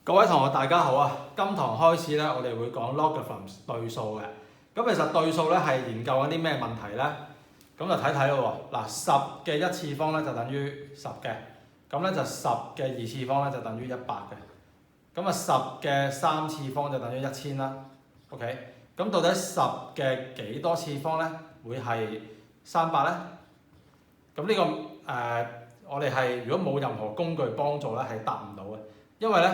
各位同學大家好啊！今堂開始咧，我哋會講 logarithms 對數嘅。咁其實對數咧係研究緊啲咩問題咧？咁就睇睇咯喎。嗱，10嘅一次方咧就等於10嘅，咁咧就10嘅二次方咧就等於100嘅。咁啊10嘅三次方就等於1000啦。OK， 咁到底10嘅幾多次方咧會係300咧？咁呢個我哋係如果冇任何工具幫助咧係答唔到嘅，因為咧。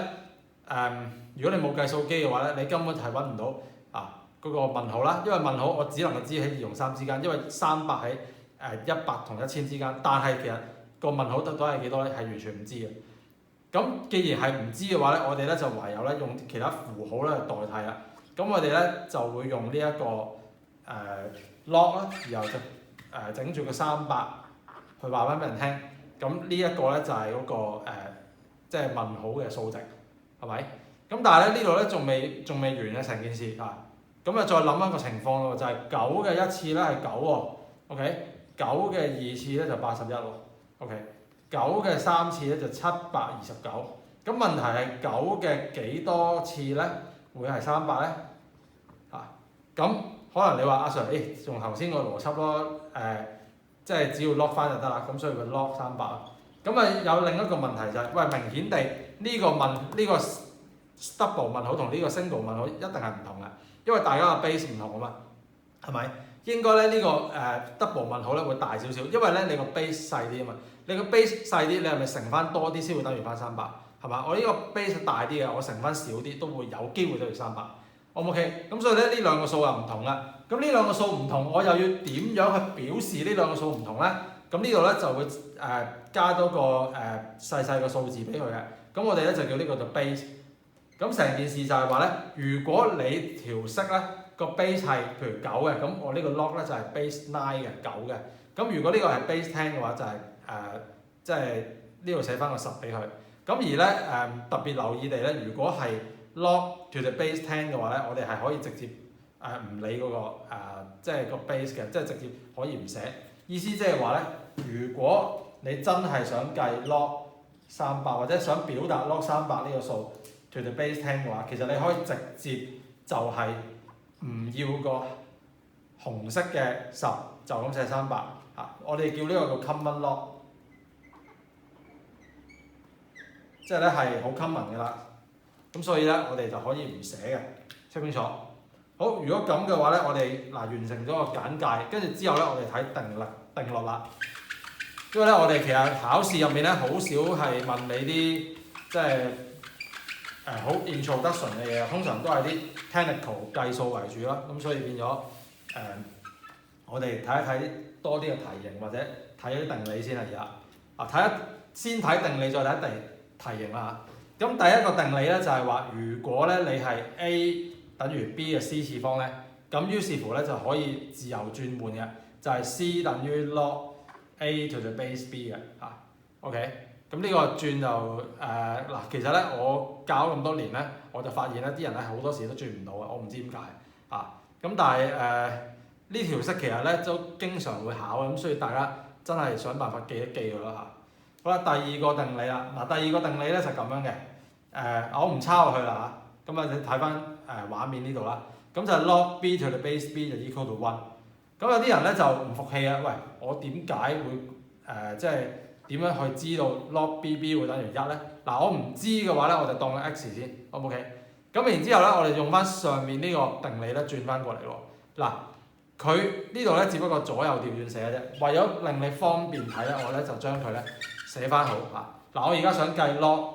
如果你冇計數機嘅話咧，你根本係揾唔到嗰個問號啦，因為問號我只能夠知喺2同3之間，因為300喺100同1000之間，但係其實個問號得到係幾多咧，係完全唔知嘅。咁既然係唔知嘅話咧，我哋咧就唯有咧用其他符號咧代替啦。咁我哋咧就會用呢一個log 啦，然後就整住個300去話翻俾人聽。咁呢一個咧就係嗰個即係問號嘅數值。係咪？咁但係咧呢度咧仲未完嘅成件事啊！咁啊再諗一個情況咯，就係9嘅一次咧係9喎 ，OK？ 9嘅二次咧就81喎 ，OK？ 9嘅三次咧就729。咁問題係9嘅幾多次咧會係300咧？咁可能你話阿 Sir， 用頭先個邏輯咯，即係只要 log 翻就得啦，咁所以佢 log 300啦。咁啊有另一個問題就係，喂，明顯地呢個 double 問號同呢個 single 問號一定係唔同嘅，因為大家嘅 base 唔同啊嘛，係咪？應該咧呢個double 問號咧會大少少，因為咧你個 base 細啲啊嘛，你個 base 細啲，你係咪乘翻多啲先會等於翻300？係嘛？我呢個 base 大啲嘅，我乘翻少啲都會有機會等於300。O 唔 OK？咁所以咧呢兩個數又唔同啦。咁呢兩個數唔同，我又要點樣去表示呢兩個數唔同咧？咁呢度咧就會加多個細細個數字俾佢嘅。咁我哋咧就叫呢個做 base。咁成件事就係話咧，如果你調式咧個 base 係譬如9嘅，咁我呢個 log 咧就係 base 9嘅9嘅。咁如果呢個係 base 10嘅話，就係即係呢度寫翻個10俾佢。咁而咧特別留意地咧，如果係 log to the base 10嘅話咧，我哋係可以直接唔理嗰個即係個 base 嘅，即係直接可以唔寫。意思即係話咧，如果你真係想計 log 300或者想表達 log 300呢個數 to the base 10嘅話，其實你可以直接就係唔要個紅色嘅10，就咁寫300我哋叫呢個叫 common log， 即係咧係好 common 嘅啦。咁所以咧，我哋就可以唔寫嘅，清唔清楚？好，如果咁嘅話咧，我哋完成咗個簡介，跟住之後咧，我哋睇定律啦。因為咧，我哋其實考試入面咧，好少係問你啲即係好 introduction 嘅嘢，通常都係啲 technical 計數為主啦。咁所以變咗我哋睇一睇多啲嘅題型，或者睇啲定理先啦。而家先睇定理，再睇題型啦。咁第一個定理咧就係話，如果咧你係 a 等於 b 嘅 c 次方咧，咁於是乎咧就可以自由轉換嘅，就係 c 等於 log a to the base b 嘅OK， 咁呢個轉就其實咧我教咗咁多年咧，我就發現咧啲人咧好多時都轉唔到嘅，我唔知點解咁但係呢條式其實咧都經常會考咁，所以大家真係想辦法記一記佢啦好啦，第二個定理啦，第二個定理咧就係咁樣嘅，我唔抄落去啦咁啊你睇翻畫面呢度啦，咁就係 log b to the base b 就 equal to 1。咁有啲人咧就唔服氣啊，喂，我點解會即係點樣去知道 log bb 會等於1咧？我唔知嘅話咧，我就當佢 x 先 ，OK？ 咁然之後咧，我哋用翻上面呢個定理咧轉翻過嚟喎。佢呢度咧只不過左右調轉寫嘅啫，為咗令你方便睇咧，我咧就將佢咧寫翻好我而家想計 log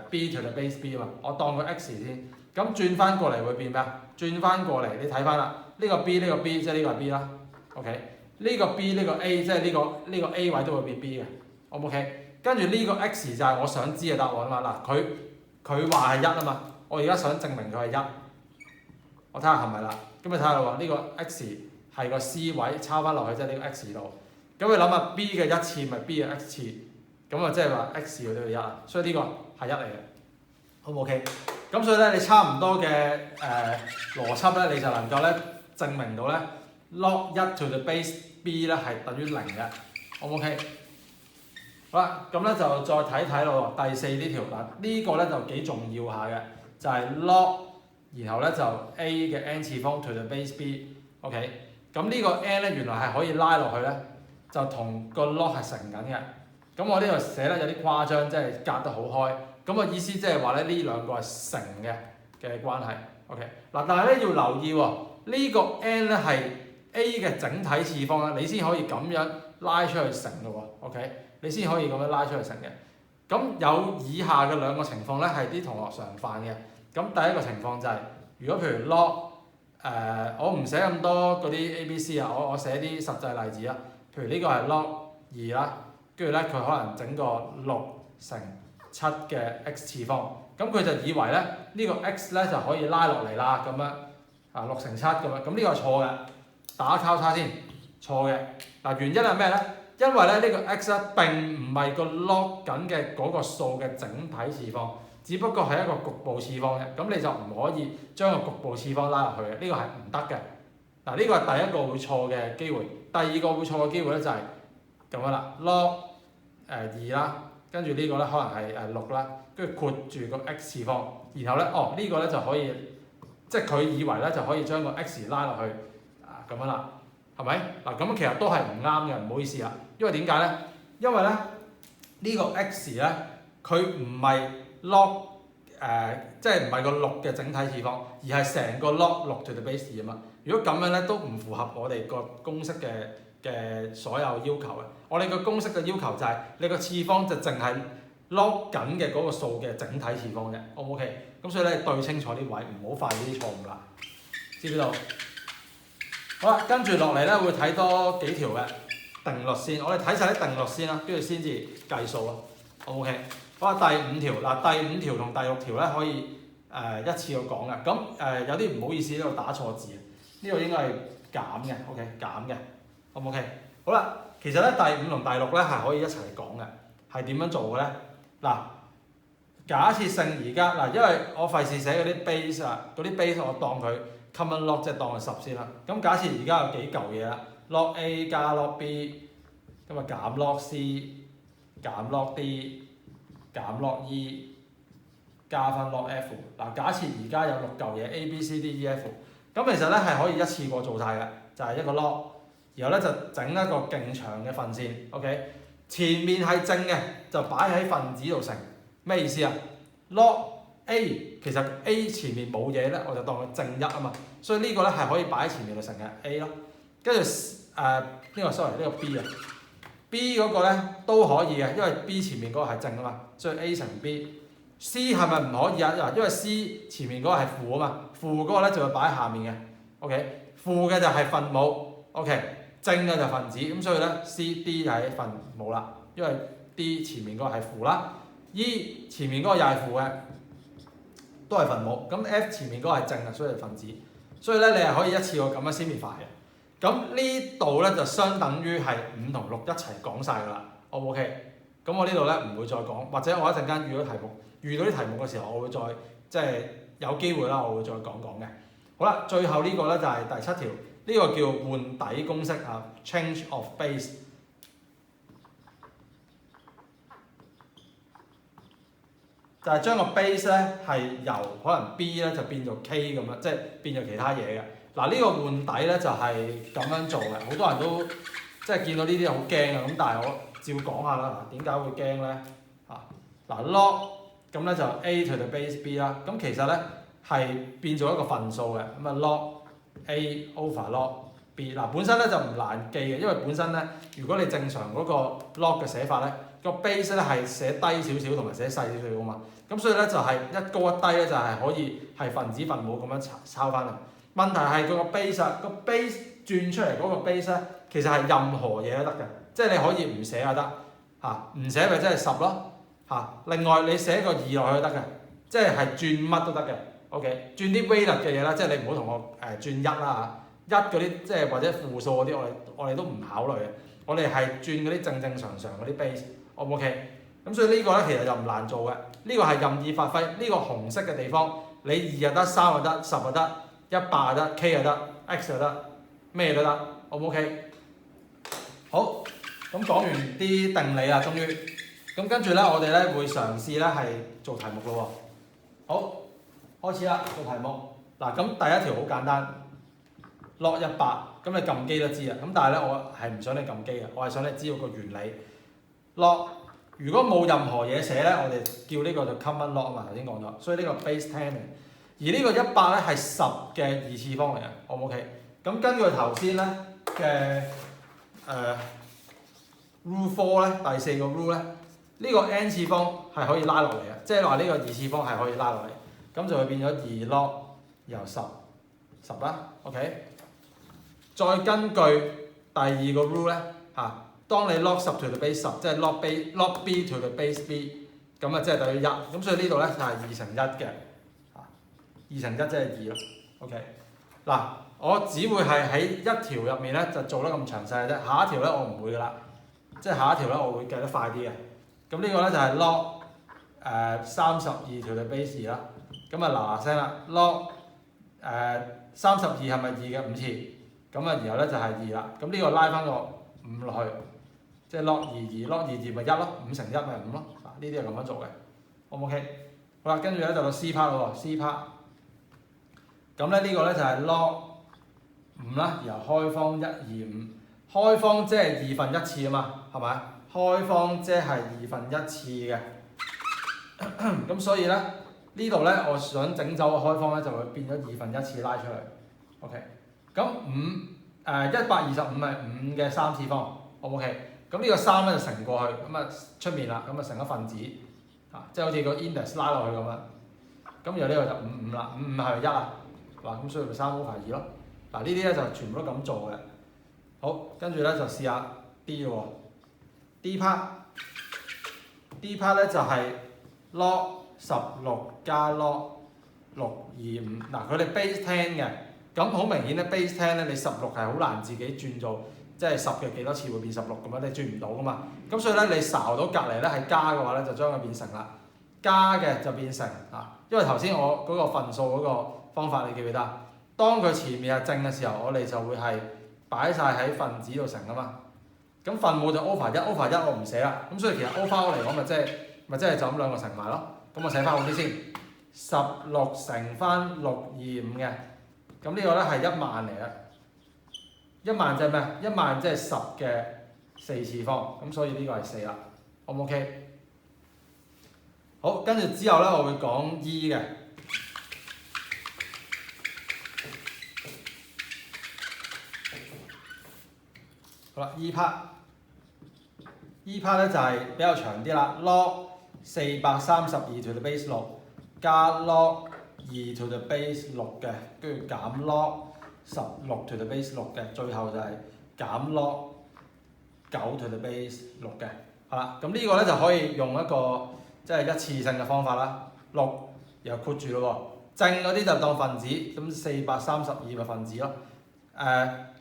b to the base b 啊嘛，我當佢 x 先，咁轉翻過嚟會變咩啊？轉翻過嚟你睇翻啦，呢個 b 即係呢個係 b 啦 ，OK？ 呢個 b 呢個 a 即係呢個 a 位都會變 b 嘅 ，OK？ 跟住呢個 x 就係我想知嘅答案啊嘛，佢話係1啊嘛，我而家想證明佢係1，我睇下係咪啦。咁你睇下喎，呢個 x 係個 c 位抄翻落去，即係呢個 x 度。咁你諗下 b 嘅1次咪 b 嘅 x 次，咁啊即係話 x 佢都要1啊，所以呢個係1嚟嘅，好唔 OK？ 咁所以咧你差唔多嘅邏輯咧，你就能夠咧證明到咧 log 1 to the base b 咧係等於0嘅，好唔 OK？好啦，咁咧就再睇睇咯喎，第四呢條嗱，呢個咧就幾重要下嘅，就係 log，然後咧就 a 嘅 n 次方 to the base b，OK，咁呢個 n 咧原來係可以拉落去咧，就同個 log 係乘緊嘅。咁我呢度寫得有啲誇張，即係隔得好開。咁個意思即係話咧，呢兩個係乘嘅關係。OK，嗱，但係咧要留意喎，呢個 n 咧係 a 嘅整體次方咧，你先可以咁樣拉出去乘嘅喎。OK，你先可以咁樣拉出去乘嘅。咁有以下嘅兩個情況咧，係啲同學常犯嘅。咁第一個情況就係，如果譬如 log，我唔寫咁多嗰啲 ABC 啊，我寫啲實際例子啊。譬如呢個係 log 2啦。跟住咧，佢可能整個6乘7嘅 x 次方，咁佢就以為咧呢個 x 咧就可以拉落嚟啦，咁樣啊6乘7咁樣，咁呢個係錯嘅，打交叉先，錯嘅。嗱，原因係咩咧？因為咧呢個 x 咧並唔係個 log 緊嘅嗰個數嘅整體次方，只不過係一個局部次方嘅，咁你就唔可以將個局部次方拉落去嘅，呢個係唔得嘅。嗱，呢個係第一個會錯嘅機會，第二個會錯嘅機會咧就係咁樣啦 ，log 2啦，跟住呢個咧可能係6啦，跟住括住個 x 次方，然後咧呢個咧就可以，即係佢以為咧就可以將個 x 拉落去啊咁樣啦，係咪？嗱咁其實都係唔啱嘅，唔好意思啊，因為點解咧？因為咧呢個 x 咧佢唔係 log 即係唔係個6嘅整體次方，而係成個 log 6 to the base 啊嘛。如果咁樣咧都唔符合我哋個公式嘅所有要求嘅。我哋個公式嘅要求就係你個次方就淨係 log 緊嘅嗰個數嘅整體次方嘅 ，O 唔 OK？ 咁所以咧對清楚啲位，唔好犯呢啲錯誤啦，知唔知道？好啦，跟住落嚟咧會睇多幾條嘅定律先，我哋睇晒啲定律先啦，跟住先至計數啊 ，O 唔 OK？ 好啦，第五條嗱，第五條同第6條咧可以一次過講嘅，咁有啲唔好意思呢度打錯字，呢度應該係減嘅 ，OK？ 減嘅 ，O 唔 OK？ 好啦。其實咧第5同第6咧係可以一齊講嘅，係點樣做嘅咧？嗱，假設性而家嗱，因為我費事寫嗰啲 base 啊，嗰啲 base 我當佢 common log 即係當佢10先啦。咁假設而家有幾嚿嘢啦 ，log A 加 log B， 咁啊減 log C， 減 log D， 減 log E， 加翻 log F。嗱，假設而家有6嚿嘢 A、B、C、D、E、F， 咁其實咧係可以一次過做晒嘅，就係一個 log。然後咧就整一個勁長嘅分線 ，OK？ 前面係正嘅，就擺喺分子度乘，咩意思啊 ？log A 其實 A 前面冇嘢咧，我就當佢正1啊嘛，所以呢個咧係可以擺喺前面度乘嘅 A 咯。跟住呢個 B 啊 ，B 嗰個咧都可以嘅，因為 B 前面嗰個係正啊嘛，所以 A 乘 B。C 係咪唔可以啊？因為 C 前面嗰個係負啊嘛，負嗰個咧就會擺喺下面嘅 ，OK？ 負嘅就係分母 ，OK？正嘅就分子，咁所以咧 C、D 就係分母啦，因為 D 前面嗰個係負啦 ，E 前面嗰個又係負嘅，都係分母。咁 F 前面嗰個係正嘅，所以係分子。所以咧你係可以一次過咁樣 simplify 嘅。咁呢度咧就相等於係5同6一齊講晒㗎啦 ，O 唔 OK？ 咁我呢度咧唔會再講，或者我一陣間遇到啲題目嘅時候，我會再即係有機會啦，我會再講嘅。好啦，最後呢個咧就係第7條。呢個叫換底公式啊 ，change of base， 就係將個 base 咧係由可能 B 咧就變做 K 咁樣，即係變做其他嘢嘅。嗱，呢個換底咧就係咁樣做嘅，好多人都即係見到呢啲好驚啊，咁但係我照講下啦。嗱，點解會驚咧？嗱 log 咁咧就 A to the base B 啦，咁其實咧係變做一個份數嘅，咁啊 log A over log B 嗱，本身咧就唔難記嘅，因為本身咧如果你正常嗰個 log 嘅寫法咧，個 base 咧係寫低少少同埋寫細少少㗎嘛，咁所以咧就係一高一低咧就係可以係分子分母咁樣抄翻嚟。問題係佢個 base 啊，個 base 轉出嚟嗰個 base 咧，其實係任何嘢都得嘅，即係你可以唔寫就得嚇，唔寫咪即係10咯嚇。另外你寫個2落去都得嘅，即係轉乜都得嘅。OK， 轉啲微粒嘅嘢啦，即係你唔好同我轉1啦嚇，1嗰啲即係或者負數嗰啲，我哋都唔考慮嘅。我哋係轉嗰啲正正常常嗰啲 base，O 唔 OK？ 咁所以呢個咧其實就唔難做嘅，呢個係任意發揮。呢個紅色嘅地方，你2又得，3又得，10又得，100又得，K 又得，X 又得，咩都得，O 唔 OK？ 好，咁講完啲定理啦，終於。咁跟住咧，我哋咧會嘗試咧係做題目咯喎。好，開始啦，做題目。嗱，咁第一條好簡單 ，log 100，咁你撳機都知啊。咁但係咧，我係唔想你撳機嘅，我係想你知道個原理。log 如果冇任何嘢寫咧，我哋叫呢個就 common log 啊嘛，頭先講咗。所以呢個 base 10嘅，而呢個100咧係10嘅二次方嚟嘅，O 唔 OK？咁根據頭先咧嘅rule 4咧，第4個 rule 咧，呢個 n 次方係可以拉落嚟嘅，即係話呢個二次方係可以拉落嚟，咁就會變咗2 log 由10啦 ，OK？ 再根據第2個 rule 咧嚇，當你 log 10 to the base 10，即係 log b to the base b， 咁啊即係等於1，咁所以呢度咧就係2乘1嘅，嚇2乘1即係2咯 ，OK？ 嗱，我只會係喺一條入面咧就做得咁詳細嘅啫，下一條咧我唔會噶啦，即係下一條咧我會計得快啲嘅。咁呢個咧就係 log 32 to the base 2啦，咁啊嗱嗱聲啦 ，log 32係咪2嘅5次？咁啊然後咧就係2啦，咁呢個拉翻個5落去，即係 log 22 咪1咯，5乘1咪5咯，呢啲係咁樣做嘅 ，O 唔 OK？ 好啦，跟住咧就到 C part 咯喎 ，C part。咁咧呢個咧就係 log 5啦，然後開方1、2、5，開方即係1/2次啊嘛，係咪？開方即係1/2次嘅，咁所以咧呢度咧我想整走個開方咧就會變咗1/2次拉出嚟 ，OK？ 咁125係5嘅3次方 ，O 唔 OK？ 咁呢個3咧就乘過去，咁啊出面啦，咁啊成一分子，即係好似個 index 拉落去咁樣，咁然後呢個就55啦，55係1啊？咁所以咪3 over 2咯。嗱呢啲咧就全部都咁做嘅。好，跟住咧就試下 D 喎。D part 咧就係 log 16加 log 625。嗱佢哋 base 10嘅，咁好明顯咧 base 10咧你16係好難自己轉做，即係10嘅幾多次會變16咁樣，你轉唔到噶嘛。咁所以咧你睄到隔離咧係加嘅話咧，就將佢變成啦。加嘅就變成啊，因為頭先我嗰個份數嗰個方法你記唔記得？當佢前面係正嘅時候，我哋就會係擺晒喺分子度乘啊嘛。咁分母就 over 1 over 1我唔寫啦。咁所以其實 over 嚟講咪即係就咁兩個乘埋咯。咁我寫翻好啲先，16乘翻625嘅。咁呢個咧係1萬嚟嘅。1萬即係咩？1萬即係10嘅4次方。咁所以呢個係4啦。O 唔 OK？ 好，跟住之後咧，我會講 E 嘅。好啦 ，E part 咧就係比較長啲啦 ，log 432 to the base 6加 log 2 to the base 6嘅，跟住減 log 16 to the base 6嘅，最後就係減 log 9 to the base 6嘅。係啦，咁呢個咧就可以用一個即係一次性嘅方法啦，6然後括住咯喎，正嗰啲就當分子，咁432咪分子咯。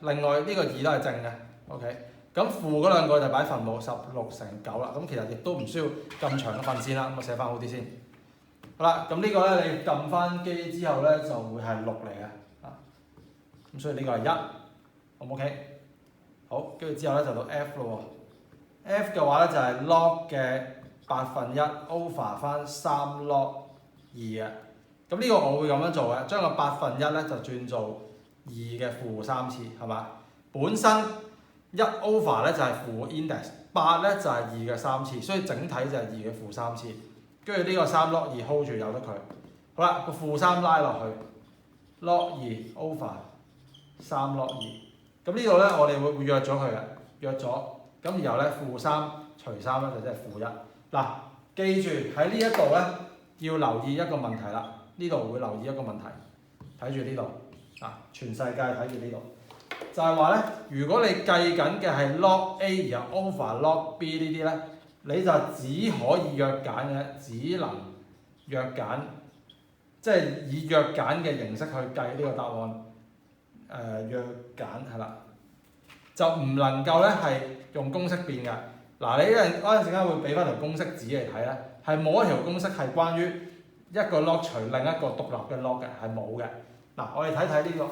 另外呢個2都係正嘅 ，OK。咁負嗰兩個就擺分母16乘9啦，咁其實亦都唔需要咁長嘅份先啦，咁我寫翻好啲先。好啦，咁呢個咧你撳翻機之後咧就會係6嚟嘅，咁所以呢個係1，好唔 OK？ 好，跟住之後咧就到 F 咯喎 ，F 嘅話咧就係 log 嘅1/8 over 翻3 log 2嘅，咁呢個我會咁樣做嘅，將個1/8咧就轉做2嘅負3次，係嘛？本身1 over 咧就係負 index，8咧就係2嘅3次，所以整體就係2嘅負3次。跟住呢個3 log 2 hold 住由得佢。好啦，個負3拉落去 log 2 over 3 log 2。咁呢度咧我哋會約咗佢嘅，約咗。咁然後咧負3除3咧就即係負1。嗱，記住喺呢一度咧要留意一個問題啦。呢度會留意一個問題，睇住呢度全世界睇住呢度。就係話咧，如果你計緊嘅係 log A 然後 over log B 呢啲咧，你就只可以約揀嘅，只能約揀，即係以約揀嘅形式去計呢個答案。約揀係啦，就唔能夠咧係用公式變嘅。嗱，你嗰陣時間會俾翻條公式紙嚟睇咧，係冇一條公式係關於一個 log 除另一個獨立嘅 log 嘅，係冇嘅。嗱，我哋睇睇呢個。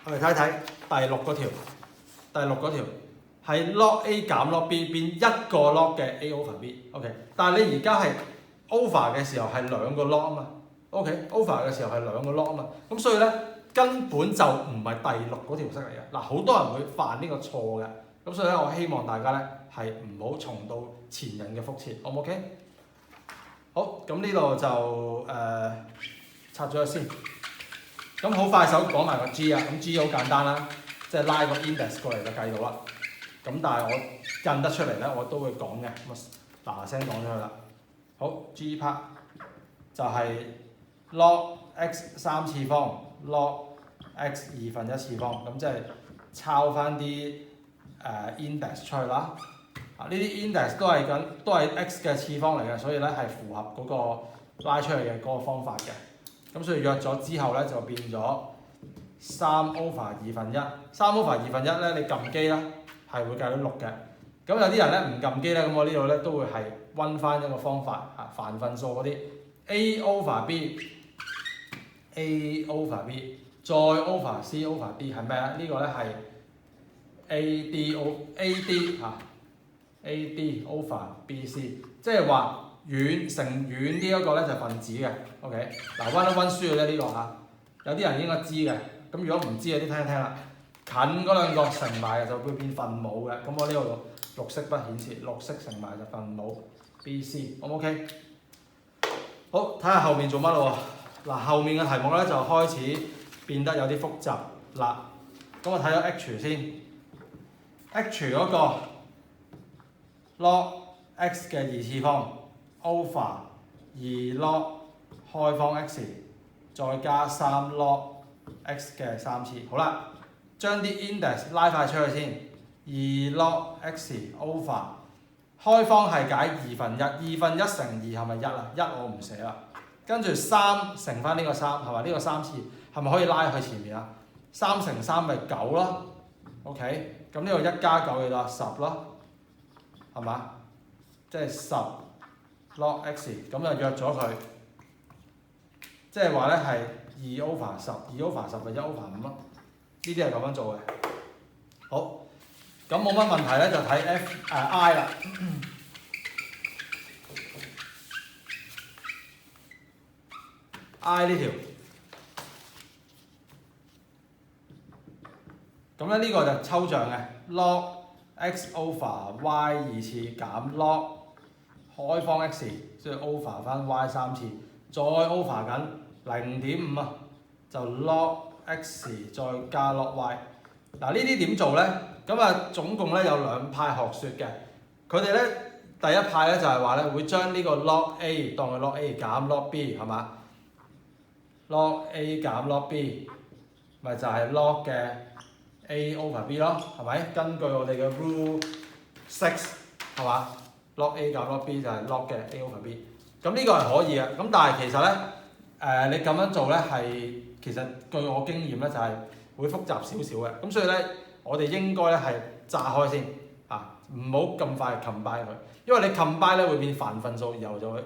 我哋睇睇第六嗰條係 log A 減 log B 變一個 log 嘅 A over B，OK，但係你而家係 over 嘅時候係兩個 log 啊嘛，OK，over 嘅時候係兩個 log 啊嘛，咁所以咧根本就唔係第六嗰條式嚟嘅。嗱，好多人會犯呢個錯嘅，咁所以咧我希望大家咧係唔好重蹈前人嘅覆轍，好唔 OK？ 好，咁呢度就拆咗先。咁好快手講埋個 G 啊，咁 G 好簡單啦，即係拉個 index 過嚟就計到啦。咁但係我印得出嚟咧，我都會講嘅，咁嗱聲講咗佢啦。好 ，G part 就係 log x 3次方 log x 1/2次方，咁即係抄翻啲index 出去啦。啊，呢啲 index 都係 x 嘅次方嚟嘅，所以咧係符合嗰個拉出嚟嘅嗰個方法嘅。咁所以約咗之後咧就變咗3 over 1/2，3 over 1/2咧你撳機啦係會計到6嘅。咁有啲人咧唔撳機咧，咁我呢度咧都會係温翻一個方法啊，繁分數嗰啲 a over b，a over b 再 over c over d 係咩啊？呢個咧係 ad 嚇 ad over bc， 即係話遠乘遠啲嗰個咧就係分子嘅 ，OK， 嗱温一温書嘅啫呢個嚇，有啲人應該知嘅，咁如果唔知嘅啲聽一聽啦，近嗰兩個乘埋就會變分母嘅，咁我呢度綠色不顯示，綠色乘埋就分母 BC， O 唔 OK？ 好，睇下後面做乜咯喎？嗱，後面嘅題目咧就開始變得有啲複雜啦。咁我睇咗 H 先 ，H 嗰個 log x 嘅2次方 over 2 log 開方 x 再加3 log x 嘅3次，好啦，將啲 index 拉快出去先。2 log x over 開方係解1/2，1/2乘2係咪1啊？1我唔寫啦。跟住3乘翻呢個3係咪？呢個3次係咪可以拉去前面啊？3乘3咪9咯。OK， 咁呢個1加9幾多？10咯，係嘛？即係10 log x， 咁就約咗佢，即係話咧係2 over 10，2 over 10咪1 over 5咯。呢啲係咁樣做嘅。好。咁冇乜問題咧，就睇I 啦。I 呢條，咁咧呢個就抽象嘅 log x over y 2次減 log 開方 x， 即係 over 翻 y 3次，再 over 緊 0.5啊，就 log x 再加 log y。嗱呢啲點做咧？咁啊，總共咧有兩派學説嘅，佢哋咧第一派咧就係話咧會將呢個 log A 當佢 log A 減 log B 係嘛 ？log A 減 log B 咪就係 log 嘅 A over B 咯，係咪？根據我哋嘅 rule 6係嘛 ？log A 減 log B 就係 log 嘅 A over B。咁呢個係可以嘅，咁但係其實咧你咁樣做咧係其實據我經驗咧就係會複雜少少嘅，咁所以咧。我哋應該咧係炸開先啊，唔好咁快 combine 佢，因為你 combine 咧會變繁分數，然後就會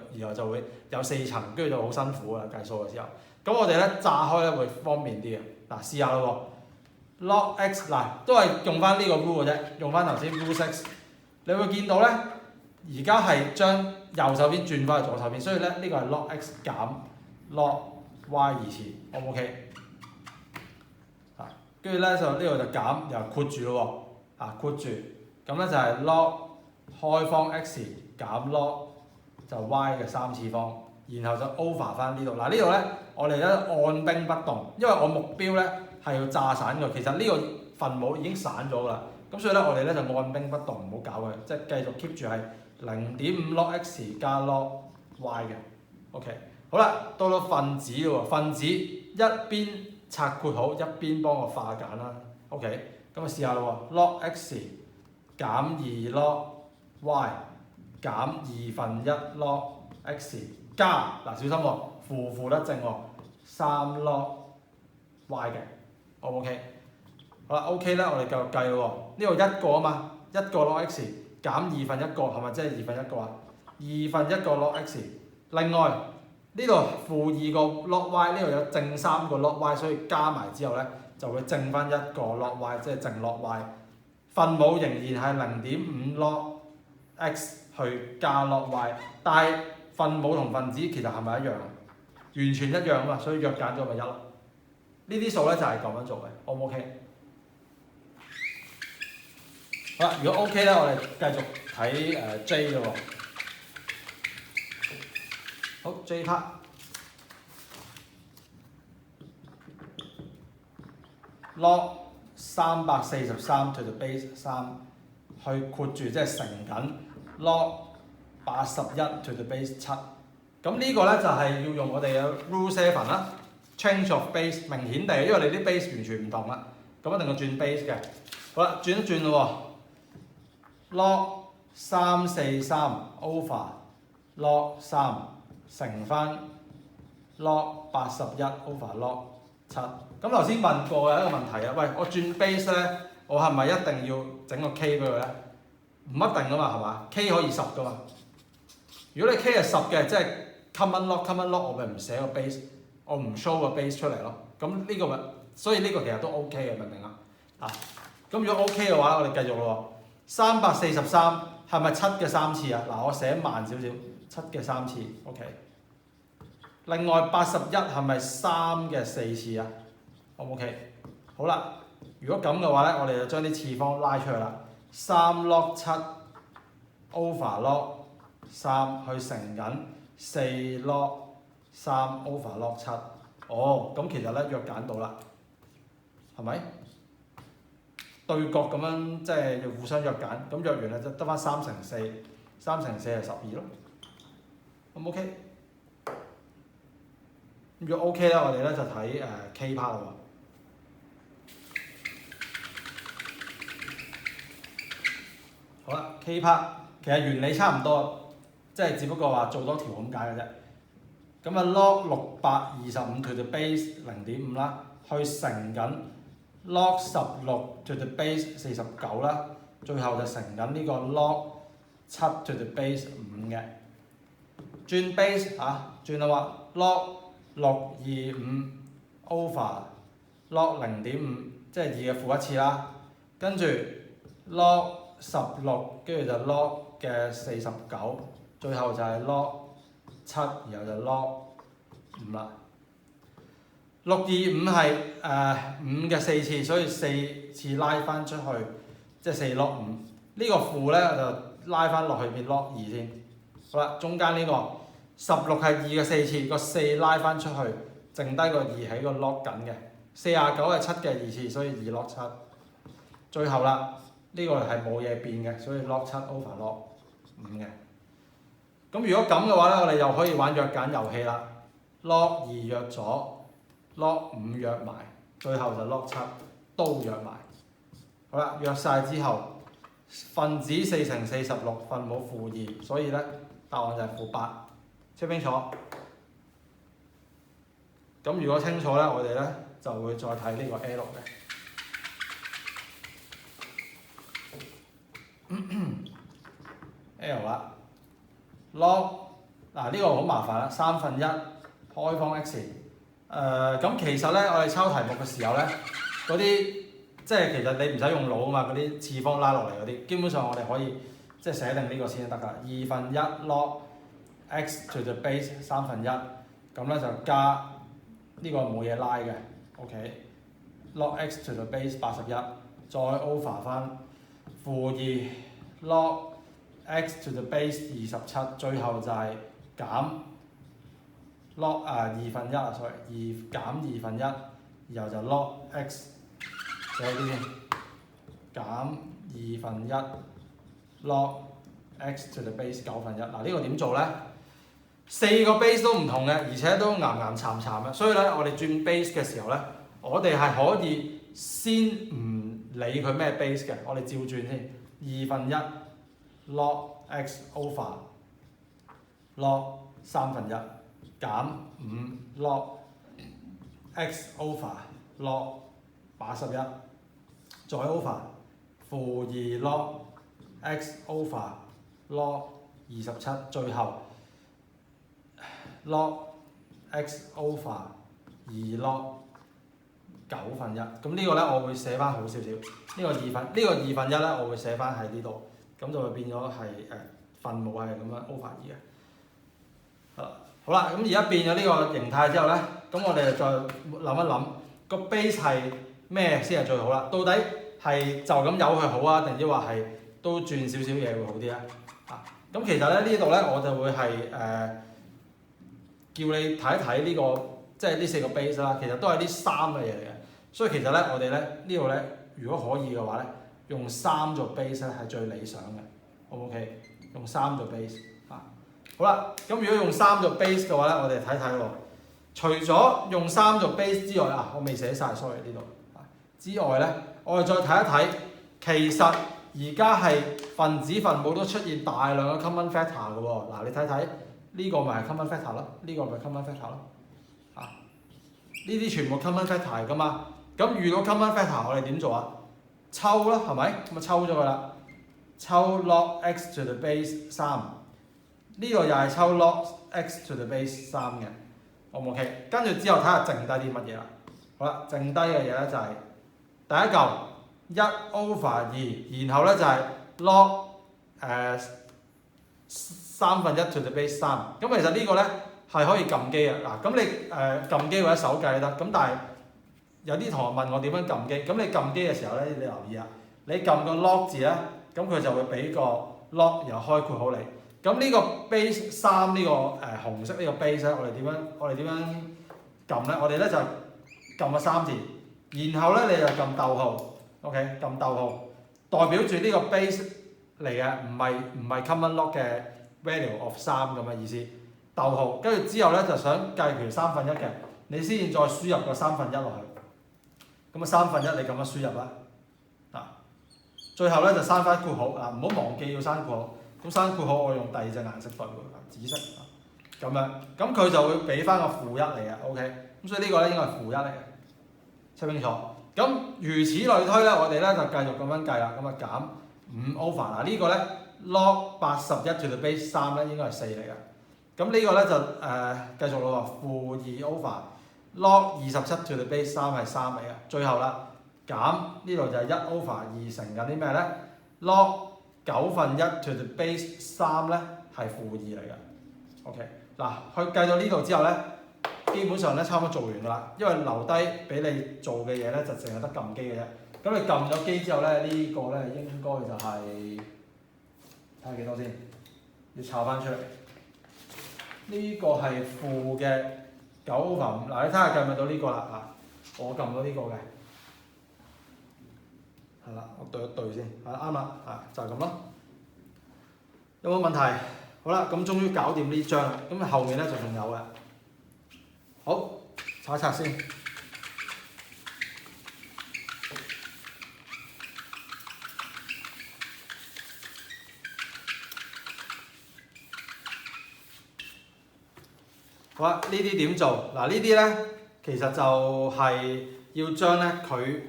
有4層，跟住就好辛苦啦計數嘅時候。咁我哋咧炸開咧會方便啲嘅。嗱試下咯喎 ，log x 嗱都係用翻呢個 rule 嘅啫，用翻頭先 rule 6，你會見到咧而家係將右手邊轉翻去左手邊，所以咧呢個係 log x 減 log y 2次 ，O 唔 OK？跟住咧就呢度就減，又括住咯喎，括住，咁咧就係 log 開方 x 減 log 就 y 嘅3次方，然後就 over 翻呢度。嗱呢度咧我哋咧按兵不動，因為我目標咧係要炸散佢。其實呢個分母已經散咗㗎啦，咁所以咧我哋咧就按兵不動，唔好搞佢，即係繼續 keep 住係 0.5 log x 加 log y 嘅。OK， 好啦，到分子咯喎，分子一邊拆括好，一邊幫我化簡啦。OK， 咁啊試下咯喎 ，log x 減2 log y 減1/2 log x 加嗱小心喎，負得正喎3 log y 嘅 ，O 唔 OK？ 好啦 ，OK 咧，我哋繼續計咯喎，呢度一個啊嘛，一個 log x 減1/2個係咪即係1/2個啊？1/2個 log x， 另外。呢度-2個 log y， 呢度有正3個 log y， 所以加埋之後咧就會正翻1個 log y， 即係正 log y。分母仍然係0.5 log x 去加 log y， 但係分母同分子其實係咪一樣？完全一樣啊嘛，所以約簡咗咪1咯。呢啲數咧就係咁樣做嘅 ，O 唔 OK？ 好啦，如果 OK 咧，我哋繼續睇J 咯喎。好 J part。log 343 to the base 3去括住，即係乘緊 log 81 to the base 7。咁呢個咧就係要用我哋嘅 rule 7啦 ，change of base 明顯地，因為你啲 base 完全唔同啦，咁一定要轉 base 嘅。好啦，轉一轉咯喎 ，log 343 over log 3乘翻 log 81 over log 7。咁頭先問過有一個問題啊，喂，我轉 base 咧，我係咪一定要整個 k 俾佢咧？唔一定噶嘛，係嘛 ？k 可以10噶嘛。如果你 k 係10嘅，即係 common log， 我咪唔寫個 base， 我唔 show 個 base 出嚟咯。咁呢個咪，所以呢個其實都 OK 嘅，明唔明啊？咁如果 OK 嘅話，我哋繼續咯喎。343係咪7嘅3次啊？嗱，我寫慢少少，7嘅3次 ，OK。另外81係咪3嘅4次啊？ O 唔 OK？ 好啦，如果咁嘅話咧，我哋就將啲次方拉出去啦。3 log 7 over log 3去乘緊4 log 3 over log 7。哦，咁其實咧約簡到啦，係咪？對角咁樣即係要互相約簡，咁約完咧就得翻3乘4，3乘4係12咯。O 唔 OK？ 如果 OK 咧，我哋咧就睇K part 喎。好啦 ，K part 其實原理差唔多，即係只不過話做多條咁解嘅啫。咁啊 log 625 to the base 0.5啦，去乘緊 log 16 to the base 49啦，最後就乘緊呢個 log 7 to the base 5嘅。轉 base 轉啦喎 log 625 over log 0.5， 即係2嘅負1次啦，跟住 log 16，跟住就 log 嘅49，最後就係 log 7，然後就 log 5啦。625係5嘅4次，所以4次拉翻出去，即係4 log 5。呢個負咧就拉翻落去變 log 2先。好啦，中間呢個16係2嘅4次，個4拉翻出去，剩低個2喺個 log 緊嘅。49係7嘅2次，所以2 log 7。最後啦。呢個係冇嘢變嘅，所以 log 7 over log 5嘅。咁如果咁嘅話咧，我哋又可以玩約簡遊戲啦。log 2約咗 ，log 5約埋，最後就 log 7都約埋。好啦，約晒之後，分子4乘46，分母-2，所以咧答案就係-8。清唔清楚？咁如果清楚咧，我哋咧就會再睇呢個 L 嘅。L 啦 ，log 呢個好麻煩啦，1/3開方 x。咁其實咧，我哋抄題目嘅時候咧，嗰啲即係其實你唔使用腦啊嘛，嗰啲次方拉落嚟嗰啲，基本上我哋可以即係寫定呢個先得㗎。1/2 log x to the base 1/3，咁咧就加呢個冇嘢拉嘅 ，OK。log x to the base 81，再 over 翻-2 log x to the base 27，最後就係減 log 2/1 sorry， 減2/1，然後就 log x 寫啲先，減2/1 log x to the base 9/1。嗱，呢個點做咧？4個 base 都唔同嘅，而且都岩岩巉巉嘅，所以咧我哋轉 base 嘅時候咧，我哋係可以先唔理佢咩 base 嘅，我哋照轉先，1/2 log x over log 1/3，減5 log x over log 81，再 over -2 log x over log 27，最後 log x over 2 log 9/1。咁呢個咧我會寫翻好少少。呢個2/1咧我會寫翻喺呢度，咁就會變咗係分母係咁樣 over 2嘅。好啦，咁而家變咗呢個形態之後咧，咁我哋就再諗一諗個 base 係咩先係最好啦？到底係就咁由佢好啊，定之話係都轉少少嘢會好啲咧？咁其實咧呢度咧我就會係叫你睇一睇呢個即係呢4個 base 啦，其實都係呢3嘅嘢嚟嘅。所以其實咧我哋咧呢度咧如果可以嘅話咧，用3做 base 咧係最理想嘅。OK， 用3做 base 好啦，咁如果用3做 base 嘅話咧，我哋睇睇喎。除咗用3做 base 之外我未寫晒 sorry 呢度之外咧，我哋再睇一睇，其實而家係分子分母都出現大量嘅 common factor 嘅喎。嗱，你睇睇呢個咪係 common factor 咯，呢個咪 common factor 咯。呢啲全部 common factor 嚟㗎嘛。咁遇到 common factor 我哋點做啊？抽啦，係咪？咁抽咗佢啦，抽 log x to the base 3。呢個又係抽 log x to the base 3嘅 ，OK？ 跟住之後睇下剩低啲乜嘢啦。好啦，剩低嘅嘢咧就係第一嚿1/2，然後咧就係 log 1/3 to the base 3。咁其實呢個咧係可以撳機嘅。嗱，咁你撳機或者手計都得。咁但係有啲同學問我點樣撳機，咁你撳機嘅時候咧，你留意啊，你撳個 log 字咧，咁佢就會俾個 log 然後開括號嚟。咁呢個 base 3呢個紅色呢個 base 咧，我哋點樣撳咧？我哋咧就撳個3字，然後咧你就撳逗號 ，OK？ 撳逗號，代表住呢個 base 嚟嘅，唔係 common log 嘅 value of 3咁嘅意思。逗號，跟住之後咧就想計條1/3嘅，你先再輸入個1/3落去。咁啊1/3你咁樣輸入啦。最後咧就刪翻括號，唔好忘記要刪括號。咁刪括號我用第二隻顏色對喎，紫色咁樣，咁佢就會俾翻個-1嚟嘅 ，OK？ 咁所以呢個咧應該係-1嚟嘅，清唔清楚？咁如此類推咧，我哋咧就繼續咁樣計啦，咁啊減5 over 嗱呢個咧 log 81 to the base 3咧應該係4嚟嘅，咁呢個咧就繼續咯喎，-2 over log 27 to the base 3係3嚟嘅，最後啦減呢度就係1 over 2乘緊啲咩咧 log 9/1 to the base 3咧係-2嚟嘅 ，OK？ 嗱，佢計到呢度之後咧，基本上咧差唔多做完㗎啦，因為留低俾你做嘅嘢咧就淨係得撳機嘅啫。咁你撳咗機之後咧，呢個咧應該就係睇下幾多先，要抄翻出嚟。呢個係-9/5，嗱你睇下計唔計到呢個啦？我撳到呢個嘅。係啦，我對一對先，係啱啦，就係咁咯。有冇問題？好啦，咁終於搞掂呢張啦，咁後面咧就仲有嘅。好，擦一擦先。好啦，呢啲點做？嗱，呢啲咧其實就係要將咧佢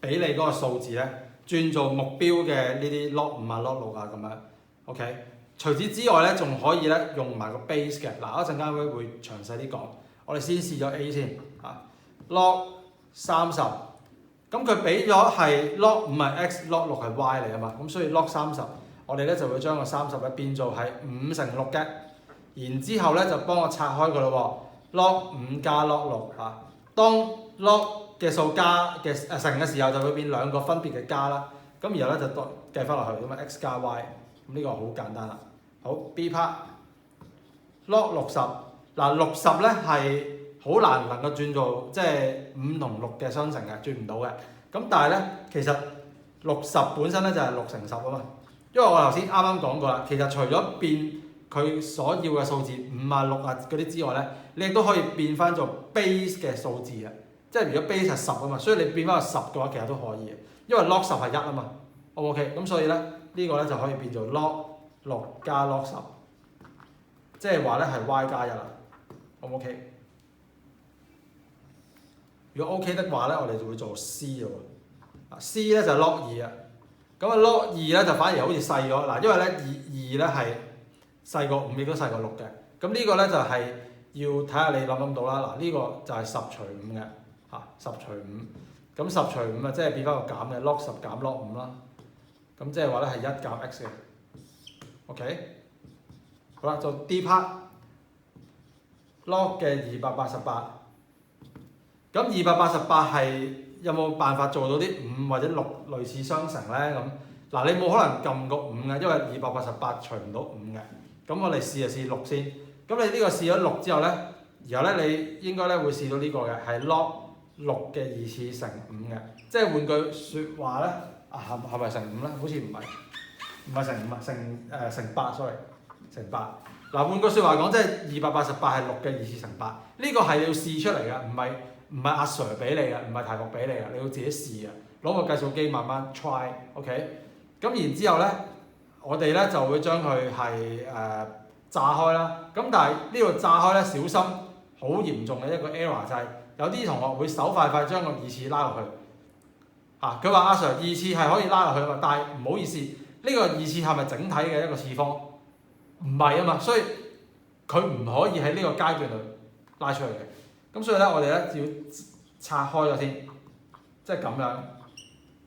俾你嗰個數字咧轉做目標嘅呢啲 log 5啊 log 6啊咁樣 ，OK？ 除此之外咧，仲可以咧用埋個 base 嘅。嗱，一陣間會詳細啲講。我哋先試咗 A 先log 30，咁佢俾咗係 log 5係 x log 6係 y 嚟啊嘛，咁所以 log 30，我哋咧就會將個30咧變做係5乘6嘅，然之後咧就幫我拆開佢咯喎 ，log 5加 log 6當 log 嘅數加嘅乘嘅時候就會變兩個分別嘅加啦，咁然後咧就計翻落去咁啊 x 加 y， 咁呢個好簡單啦。好 B part log 60，嗱60咧係好難能夠轉做即係5同6嘅相乘嘅，轉唔到嘅。咁但係咧其實60本身咧就係6乘10啊嘛，因為我頭先啱啱講過啦，其實除咗變佢所要嘅數字5啊6啊嗰啲之外咧，你亦都可以變翻做 base 嘅數字嘅。即係如果 base 係10啊嘛，所以你變翻個10嘅話，其實都可以嘅，因為 log 10係1啊嘛 ，OK？ 咁所以咧呢個咧就可以變做 log 6加 log 10，即係話咧係 y 加1啦 ，OK？ 如果 OK 的話咧，我哋就會做 C 嘅喎，C 咧就係 log 2啊，咁啊 log 2咧就反而好似細咗，嗱因為咧2咧係細過5亦都細過6嘅，咁呢個咧就係要睇下你諗唔諗到啦，嗱呢個就係10除5嘅。10除5，咁10除5啊，即係變翻個減嘅 log 10減 log 5啦。咁即係話咧係1減 x 嘅。OK， 好啦，做 D part log 嘅288。咁288係有冇辦法做到啲5或者6類似相乘咧？咁嗱，你冇可能撳個5嘅，因為288除唔到5嘅。咁我哋試就試6先。咁你呢個試咗6之後咧，然後咧你應該咧會試到呢個嘅係 log 6嘅2次乘5嘅。即係換句説話咧，係咪乘5咧？好似唔係乘5啊，乘8 sorry， 乘8。嗱，換句説話講，即係288係6嘅2次乘8。呢個係要試出嚟嘅，唔係阿 Sir 俾你嘅，唔係題目俾你嘅，你要自己試嘅。攞個計數機慢慢 try，OK？咁然之後咧，我哋咧就會將佢係炸開啦。咁但係呢度炸開咧，小心好嚴重嘅一個 error 就係有啲同學會手快快將個2次拉落去。佢話阿 Sir 2次係可以拉落去嘛，但係唔好意思，呢個2次係咪整體嘅一個次方？唔係啊嘛，所以佢唔可以喺呢個階段度拉出去嘅。咁所以咧，我哋咧要拆開咗先，即係咁樣。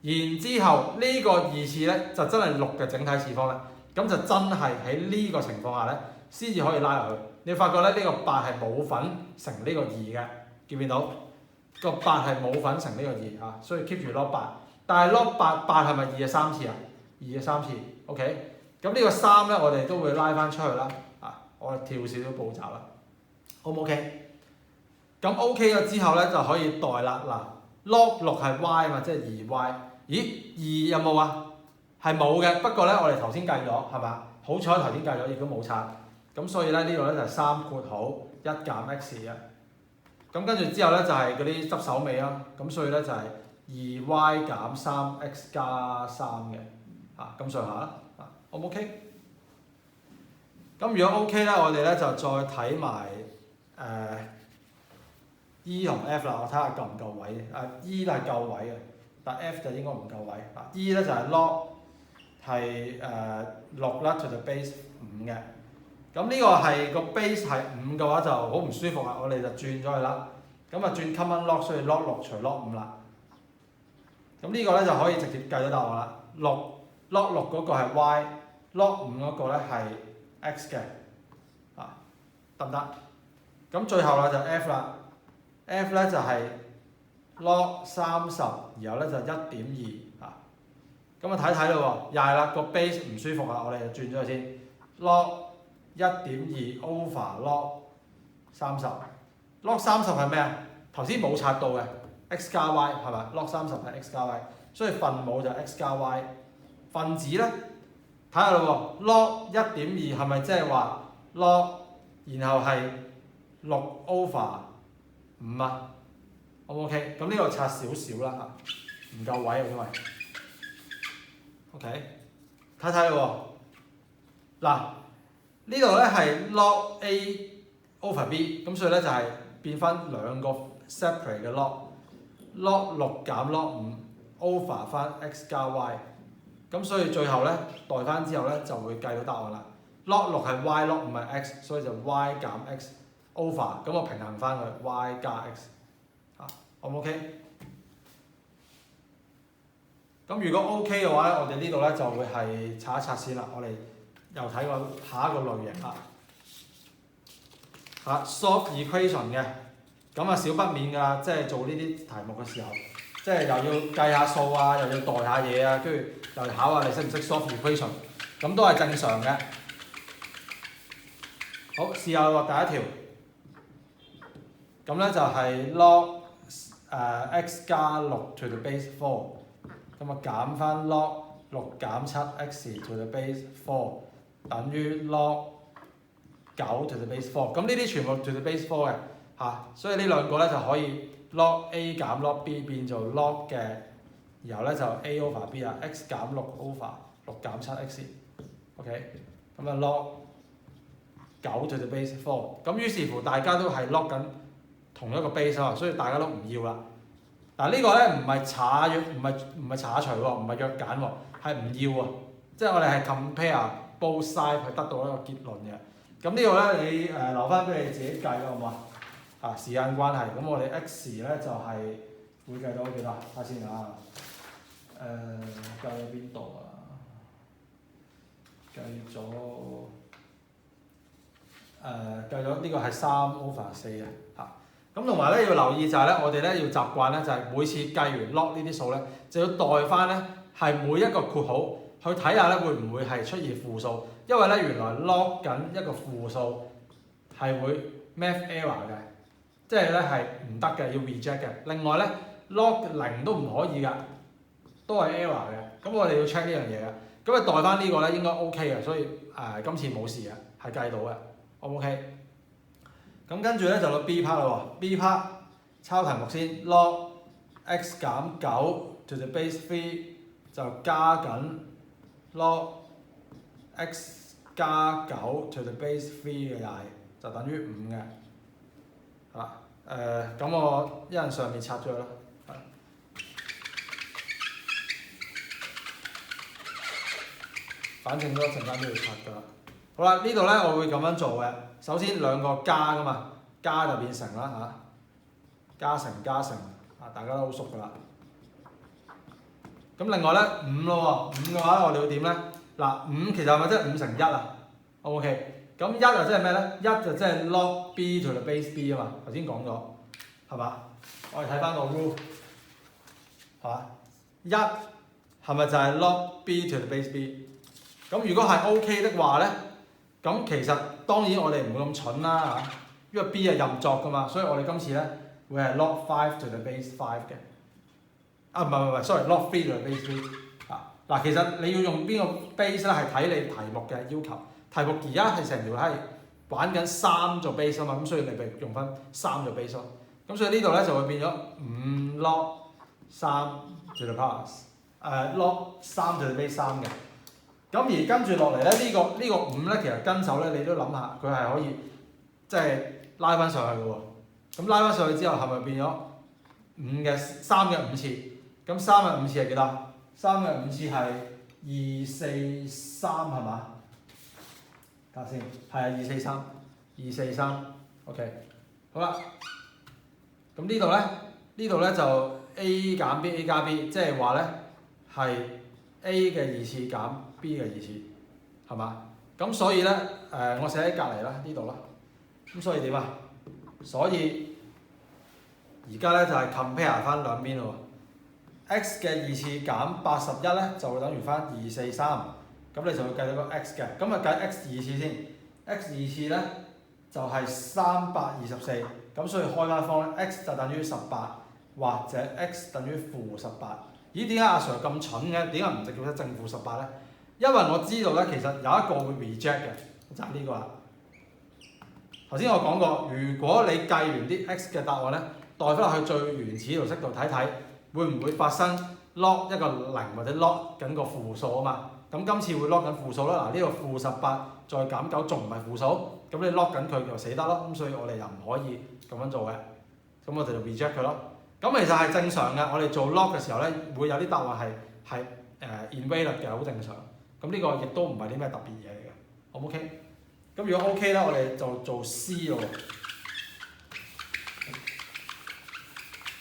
然之後呢個2次咧就真係6嘅整體次方咧，咁就真係喺呢個情況下咧先至可以拉落去。你發覺咧呢個8係冇份乘呢個2嘅，見唔見到？個8係冇份乘呢個2嚇，所以 keep 住 log 8。但係 log 8係咪2嘅3次啊？2嘅3次 ，OK。咁呢個3咧，我哋都會拉翻出去啦。我哋跳少少步驟啦，好唔 OK？咁 OK 咗之後咧，就可以代啦。嗱 ，log 6係 y 啊嘛，即係2y。咦，2有冇啊？係冇嘅。不過咧，我哋頭先計咗係嘛？好彩頭先計咗，亦都冇拆。咁所以咧，呢度咧就係3括號1減 x 啊。咁跟住之後咧就係嗰啲執手尾啦。咁所以咧就係2y減3x 加3嘅。咁上下啦。O 唔 OK？ 咁如果 OK 咧，我哋咧就再睇埋E 同 F 啦。我睇下夠唔夠位。E 咧係夠位嘅，但 F 就應該唔夠位。E 咧就係 log 係6啦 to the base 5嘅。咁呢個係個 base 係5嘅話就好唔舒服啦，我哋就轉咗佢啦。咁啊轉 common log，所以 log 6除 log 5啦。咁呢個咧就可以直接計到答案啦。log 6嗰個係 y，log 5嗰個咧係 x 嘅，得唔得？咁最後啦就 f 啦 ，f 咧就係 log 30，然後咧就 1.2 咁啊睇睇咯喎，又係啦，個 base 唔舒服啦，我哋就轉咗佢先 log 1.2 over log 30。log 30係咩啊？頭先冇拆到嘅 x 加 y 係咪 ？log 30係 x 加 y， 所以分母就 x 加 y。分子咧睇下咯喎 ，log 1.2係咪即係話 log 然後係6 over 5啊 ？O 唔 OK？ 咁呢個拆少少啦唔夠位啊因為 OK 睇睇咯喎，嗱呢度咧係 log A over B， 咁所以咧就係變翻兩個 separate 嘅 log 6減 log 5 over 翻 x 加 y。咁所以最後咧代翻之後咧就會計到答案啦。log 6係 y，log 5係 x， 所以就 y 減 x over， 咁我平衡翻佢 y 加 x。O 唔 OK？ 咁如果 OK 嘅話咧，我哋呢度咧就會係拆一拆先啦。我哋又睇個下一個類型啦。solve equation 嘅，咁少不免㗎啦，即係做呢啲題目嘅時候。即係又要計下數啊，又要代下嘢啊，跟住又考下你識唔識 solve equation， 咁都係正常嘅。好，試下喎，第一條。咁咧就係 log x 加6 to the base 4，咁啊減翻 log 6減7 x to the base 4等於 log 9 to the base 4。咁呢啲全部 to the base 4嘅所以呢兩個咧就可以。log A 減 log B 變做 log 嘅，然後咧就 A over B 啦 ，x 減6 over 6減7 x，OK， 咁啊 log 9 to the base 4，咁於是乎大家都係 log 緊同一個 base 啊，所以大家都唔要啦。嗱呢個咧唔係查除喎，唔係約揀喎，係唔要啊，即係我哋係 compare both sides 去得到一個結論嘅。咁呢個咧你留翻俾你自己計啦，好唔好啊？時間關係，咁我哋 x 咧就係會計到幾多？睇下先啊。計咗邊度啊？計咗呢個係3/4啊嚇。咁同埋咧要留意就係咧，我哋咧要習慣咧就係每次計完 log 呢啲數咧，就要代翻咧係每一個括號去睇下咧會唔會係出現負數，因為咧原來 log 緊一個負數係會 math error 嘅，即係咧係唔得嘅，要 reject 嘅。另外咧 log 0都唔可以㗎，都係 error 嘅。咁我哋要 check 呢樣嘢嘅。咁啊代翻呢個咧應該 OK 嘅，所以今次冇事嘅，係計到嘅 ，OK。咁跟住咧就到 B part 啦喎 ，B part 抄題目先 ，log x 減9 to the base 3就加緊 log x 加9 to the base 3嘅又係就等於5嘅，係啦。咁我一陣上面拆咗佢啦。反正都一陣間都要拆㗎啦。好啦，呢度咧我會咁樣做嘅。首先兩個加㗎嘛，加就變成啦嚇，加成大家都好熟㗎啦。咁另外咧5咯喎，5嘅話我哋會點咧？嗱5其實係咪即係5乘1啊 ？OK， 咁1就即係咩咧？1就即係 log b to the base b 啊嘛，頭先講咗，係嘛？我哋睇翻個 rule， 係嘛？1係咪就係 log b to the base b？ 咁如果係 OK 的話咧，咁其實當然我哋唔會咁蠢啦嚇，因為 b 係任作㗎嘛，所以我哋今次咧會係 log 5 to the base 5嘅。唔係 sorry，log 3 to the base 3。嗱，其實你要用邊個 base 咧，係睇你題目嘅要求。題目而家係成條係玩緊3做 base 啊嘛，咁所以你咪用翻3做 base 咯。咁所以呢度咧就會變咗5 log 3 to the power，log 3 to the base 3嘅。咁而跟住落嚟咧，呢個5咧，其實跟手咧，你都諗下，佢係可以即係拉翻上去嘅喎。咁拉翻上去之後，係咪變咗3嘅5次？咁3嘅5次係幾多？3嘅5次係243係嘛？睇下先，係啊243 OK。好啦，咁呢度咧就 A 減 B，A 加 B， 即係話咧係 A 嘅2次減 B 嘅2次，係嘛？咁所以咧我寫喺隔離啦，呢度啦。咁所以點啊？所以而家咧就係 compare 翻兩邊咯喎。x 嘅2次減81咧就會等於翻243，咁你就會計到個 x 嘅。咁啊計 x 2次先 ，x 2次咧就係324，咁所以開翻方咧 x 就等於18，或者 x 等於-18。咦？點解阿 Sir 咁蠢嘅？點解唔直接寫正-18咧？因為我知道咧，其實有一個會 reject 嘅，就係呢個啦。頭先我講過，如果你計完啲 x 嘅答案咧，代翻落去最原始度式度睇睇，會唔會發生 log 一個0或者 log 緊個負數啊嘛？咁今次會 log 緊負數啦。嗱，呢個-18再減9仲唔係負數？咁你 log 緊佢就死得咯。咁所以我哋又唔可以咁樣做嘅。咁我哋就 reject 佢咯。咁其實係正常嘅。我哋做 log 嘅時候咧，會有啲答案係invalid 嘅，好正常。咁呢個亦都唔係啲咩特別嘢嚟嘅。好唔 OK？咁如果 OK 咧，我哋就做 C 咯。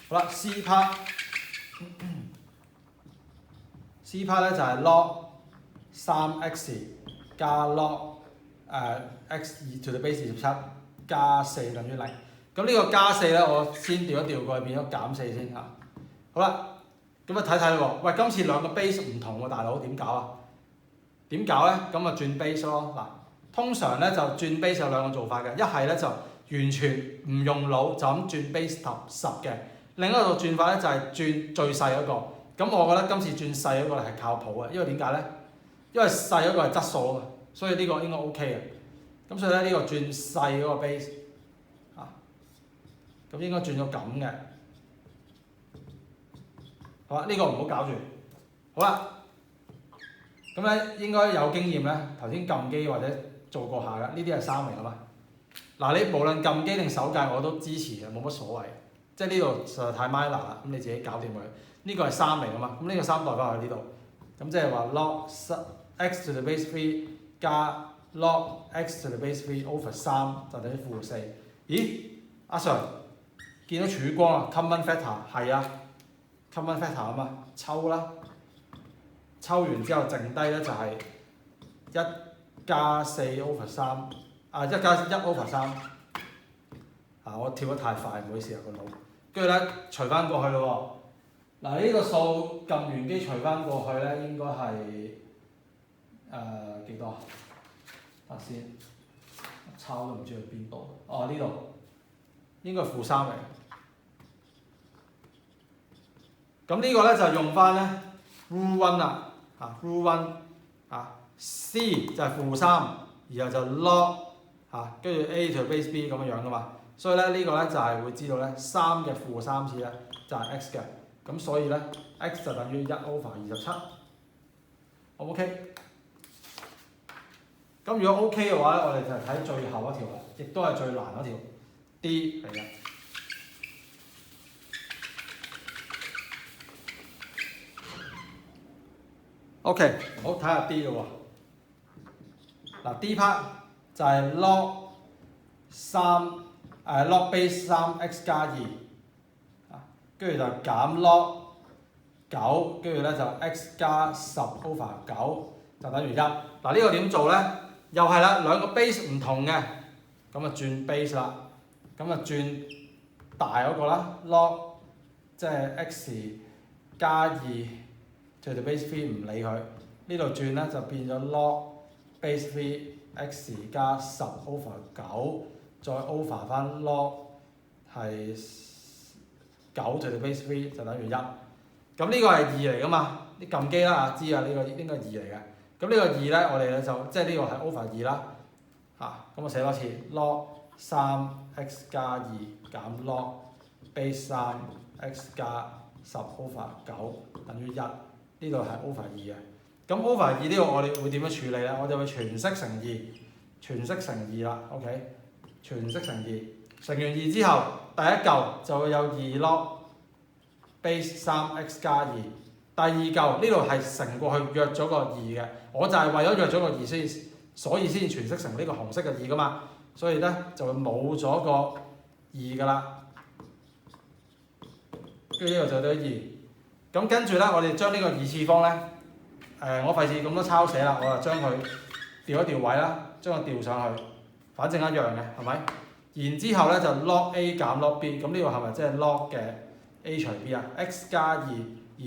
好啦 ，C part。C part 咧就係 log 3x 加 log x 2 to the base 27加4等於0。咁呢個加4咧，我先調一調過去變咗減4先嚇。好啦，咁啊睇睇喎。喂，今次兩個 base 唔同喎，大佬點搞啊？點搞咧？咁啊轉 base 咯。嗱，通常咧就轉 base 有兩個做法嘅，一係咧就完全唔用腦就咁轉 base 10嘅，另一個轉法咧就係轉最細嗰個。咁我覺得今次轉細嗰個係靠譜嘅，因為點解咧？因為細嗰個係質數啊嘛，所以呢個應該 OK 嘅。咁所以咧呢個轉細嗰個 base 咁應該轉咗咁嘅。好啦，呢個唔好搞住。好啦，咁咧應該有經驗咧，頭先撳機或者做過下嘅，呢啲係3嚟㗎嘛。嗱，你無論撳機定手計我都支持嘅，冇乜所謂。即係呢度實在太 minor 啦，咁你自己搞掂佢。呢個係3嚟㗎嘛，咁呢個3代翻去呢度，咁即係話 log x to the base 3加 log x to the base 3 over 3就等於-4。咦？阿 Sir 見到曙光啊 ，common factor 係啊， common factor 啊嘛，抽啦，抽完之後剩低咧就係1+4/3，1+1/3。我跳得太快，唔好意思啊個腦。跟住咧除翻過去咯喎，呢個數撳完機除翻過去咧應該係幾多？睇先，抄都唔知去邊度。呢度應該係-3嚟。咁呢個咧就用翻咧 rule one 啦，rule one C 就係-3，然後就 log 跟住 A to base B 咁樣噶嘛。所以咧呢個咧就係會知道咧3嘅-3次咧就係 x 嘅，咁所以咧 x 就等於1/27。O K。咁如果 OK 嘅話咧，我哋就睇最後一條啦，亦都係最難嗰條 D 嚟嘅。OK， 好睇下 D 咯喎。D part 就係 log base 3x 加2，跟住就減 log 9，跟住咧就 x 加10/9就等於1。呢個點做咧？又係啦，兩個 base 唔同嘅，咁啊轉 base 啦，咁啊轉大嗰個啦 ，log 即係 x 加2to the base 3唔理佢，呢度轉咧就變咗 log base 3 x 加10/9，再 over 翻 log 係9 to the base 3就等於1。咁呢個係2嚟噶嘛？你撳機啦知啊，呢個應該係2嚟嘅。咁呢個2咧，我哋咧就即係呢個係 over 2啦，咁我寫多次 log 3x 加2減 log base 3x 加10/9等於1，呢度係 over 2嘅。咁 over 2呢個我哋會點樣處理咧？我哋會全式乘2啦 ，OK， 全式乘2，乘完2之後，第一嚿就會有2 log base 3x 加2。第二嚿呢度係乘過去約咗個2嘅，我就係為咗約咗個2所以先全式乘呢個紅色嘅2噶嘛，所以咧就會冇咗個2噶啦，跟住呢個就得2。咁跟住咧，我哋將呢個2次方咧，我費事咁多抄寫啦，我就將佢調一調位啦，將佢調上去，反正一樣嘅，係咪？然之後咧就 log A 減 log B， 咁呢個係咪即係 log 嘅 A 除 B 啊 ？x 加2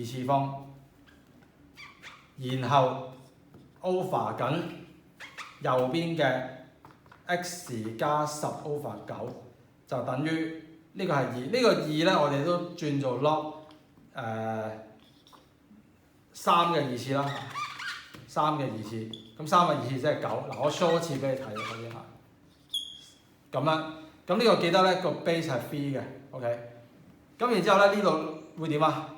次方，然後 over 緊右邊嘅 x 加10/9就等於呢個係2，呢個2咧我哋都轉做 log 3嘅2次啦，3嘅2次，咁3嘅2次即係9。我 show 一次俾你睇啊，睇下。咁樣，咁呢個記得咧個 base 係 3嘅 ，OK。咁然之後咧呢度會點啊？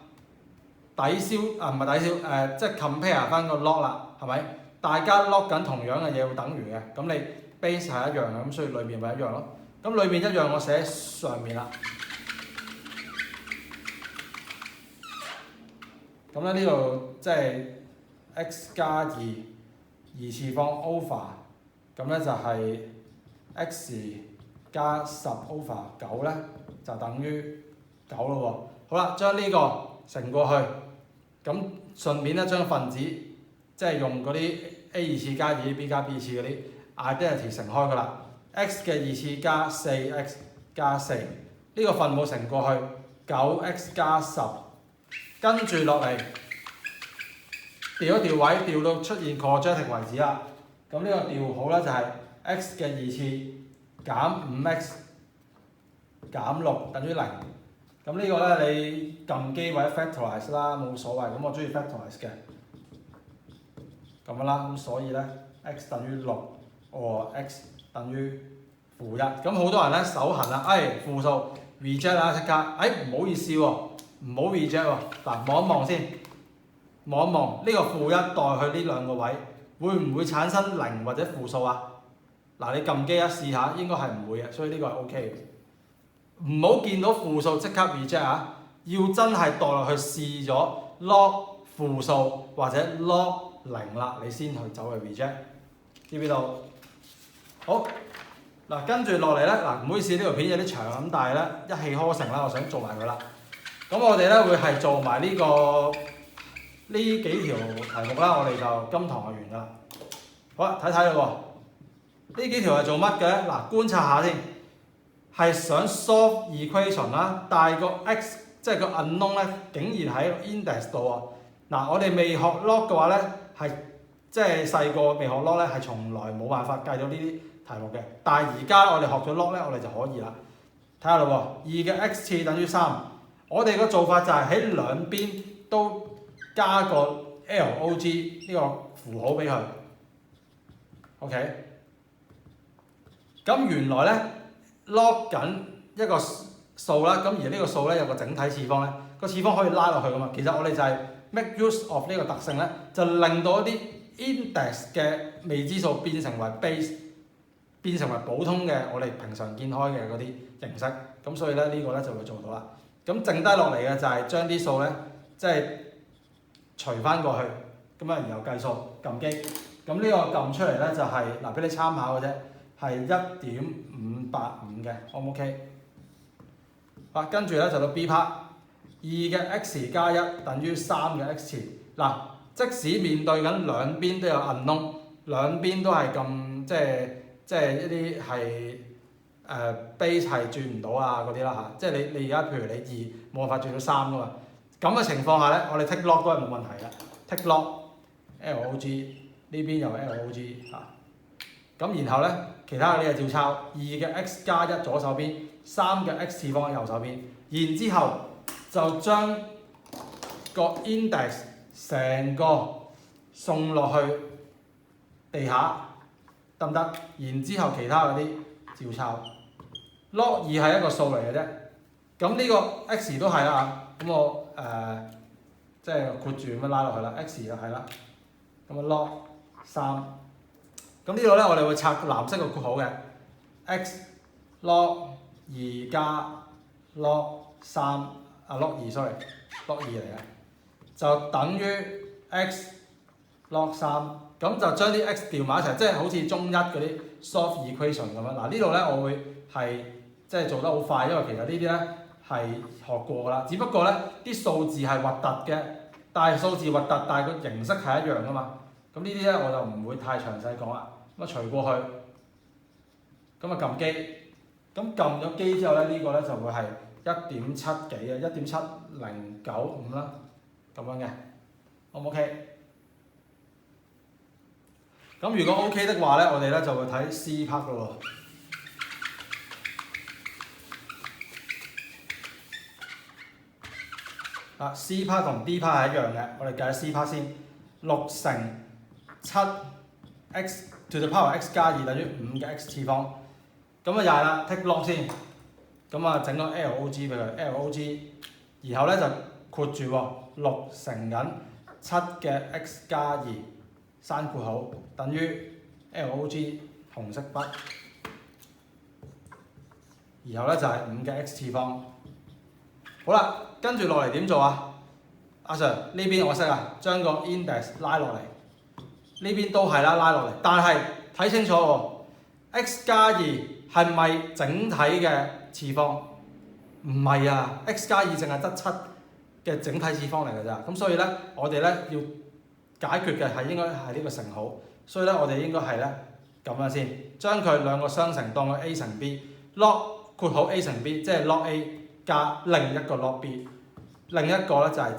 抵消唔係抵消，即係 compare 翻個 log 啦，係咪？大家 log 緊同樣嘅嘢會等於嘅，咁你 base 係一樣嘅，咁所以裏面咪一樣咯。咁裏面一樣，我寫喺上面啦。咁咧呢度即係 x 加2次方 over， 咁咧就係 x 加10/9咧就等於9咯喎。好啦，將呢個乘過去。咁順便咧將分子即係用嗰啲 A 2次加2 B 加 B 次嗰啲 identity 乘開佢啦。x 嘅2次加 4x 加4，呢個分母乘過去 9x 加10，跟住落嚟調一調位，調到出現 quadratic 為止啦。咁呢個調好咧就係 x 嘅2次減 5x 減6等於0。咁呢個咧你撳機或者 factorize 啦，冇所謂。咁我中意 factorize 嘅，咁樣啦。咁所以咧 x 等於6，x 等於-1。咁好多人咧手痕啦，負數 reject 啦即刻，唔好意思喎，唔好 reject 喎。嗱，望一望先，望一望呢個-1代去呢兩個位，會唔會產生0或者負數啊？嗱，你撳機一試下，應該係唔會嘅，所以呢個係 OK 嘅。唔好見到負數即刻 reject 啊！要真係代落去試咗 log 負數或者 log 0啦，你先去走去 reject，知唔知道？好，嗱跟住落嚟咧，唔好意思呢條片有啲長咁，但係咧一氣呵成啦，我想做埋佢啦。咁我哋咧會係做埋呢幾條題目啦，我哋就今堂就完㗎啦。好啦，睇睇啦喎，呢幾條係做乜嘅？嗱，觀察下先，係想 solve equation 啦，但係個 x 即係個 unknown 咧，竟然喺 index 度喎。嗱，我哋未學 log 嘅話咧，係即係細個未學 log 咧，係從來冇辦法計到呢啲題目嘅。但係而家我哋學咗 log 咧，我哋就可以啦。睇下啦喎，2嘅 x 次等於3，我哋個做法就係喺兩邊都加個 log 呢個符號俾佢。OK， 咁原來咧 log 緊一個數啦，咁而呢個數咧有個整體次方咧，個次方可以拉落去噶嘛。其實我哋就係 make use of 呢個特性咧，就令到一啲 index 嘅未知數變成為 base， 變成為普通嘅我哋平常見開嘅嗰啲形式。咁所以咧呢個咧就會做到啦。咁剩低落嚟嘅就係將啲數咧即係除翻過去，咁啊然後計數撳機。咁呢個撳出嚟咧就係嗱俾你參考嘅啫，係 1.585 嘅 ，O 唔 OK？ 好，跟住咧就到 B part， 2嘅 x 加1等於3嘅 x 次。嗱，即使面對緊兩邊都有 unknown， 兩邊都係咁即係一啲係base 係轉唔到啊嗰啲啦嚇，即係你而家譬如你2冇辦法轉到3噶嘛，咁嘅情況下咧，我哋 take log 都係冇問題嘅 ，take log log 呢邊又 log 嚇，咁然後咧其他嘅你就照抄，2嘅 x 加1左手邊，3嘅 x 次方喺右手邊，然之後就將個 index 成個送落去地下得唔得？然之後其他嗰啲照抄。log 2係一個數嚟嘅啫，咁呢個 x 都係啦，咁我即係括住咁樣拉落去啦 ，x 就係啦，咁啊 log 3，咁呢度咧我哋會拆藍色嘅括號嘅 x log 2加 log 3啊 log 2 sorry log 2嚟嘅，就等於 x log 3，咁就將啲 x 調埋一齊，即係好似中一嗰啲 solve equation 咁樣。嗱呢度咧我會係即係做得好快，因為其實呢啲咧係學過㗎啦，只不過咧啲數字係核突嘅，但係數字核突，但係個形式係一樣㗎嘛。咁呢啲咧我就唔會太詳細講啦。咁啊除過去，咁啊撳機，咁撳咗機之後咧，呢個咧就會係 1.7 幾嘅 1.7095 啦，咁樣嘅 ，O 唔 OK？ 咁如果 OK 的話咧，我哋咧就會睇 C part 㗎喎。啊 ，C part 同 D part 係一樣嘅，我哋計下 C part 先，6乘7 x to the power x 加2等於5嘅 x 次方，咁啊又係啦 ，take log 先，咁啊整個 log 俾佢 log， 然後咧就括住喎，6乘緊7嘅 x 加2刪括號等於 log 紅色筆，然後咧就係5嘅 x 次方。好啦，跟住落嚟點做啊？阿 Sir 呢邊我識啊，將個 index 拉落嚟，呢邊都係啦，拉落嚟。但係睇清楚喎 ，x 加2係咪整體嘅次方？唔係啊 ，x 加2淨係得7嘅整體次方嚟㗎咋。咁所以咧，我哋咧要解決嘅係應該係呢個乘號。所以咧，我哋應該係咧咁樣先，將佢兩個相乘當佢 a 乘 b，log 括號 a 乘 b， 即係 log a。加另一個 log b， 另一個咧就係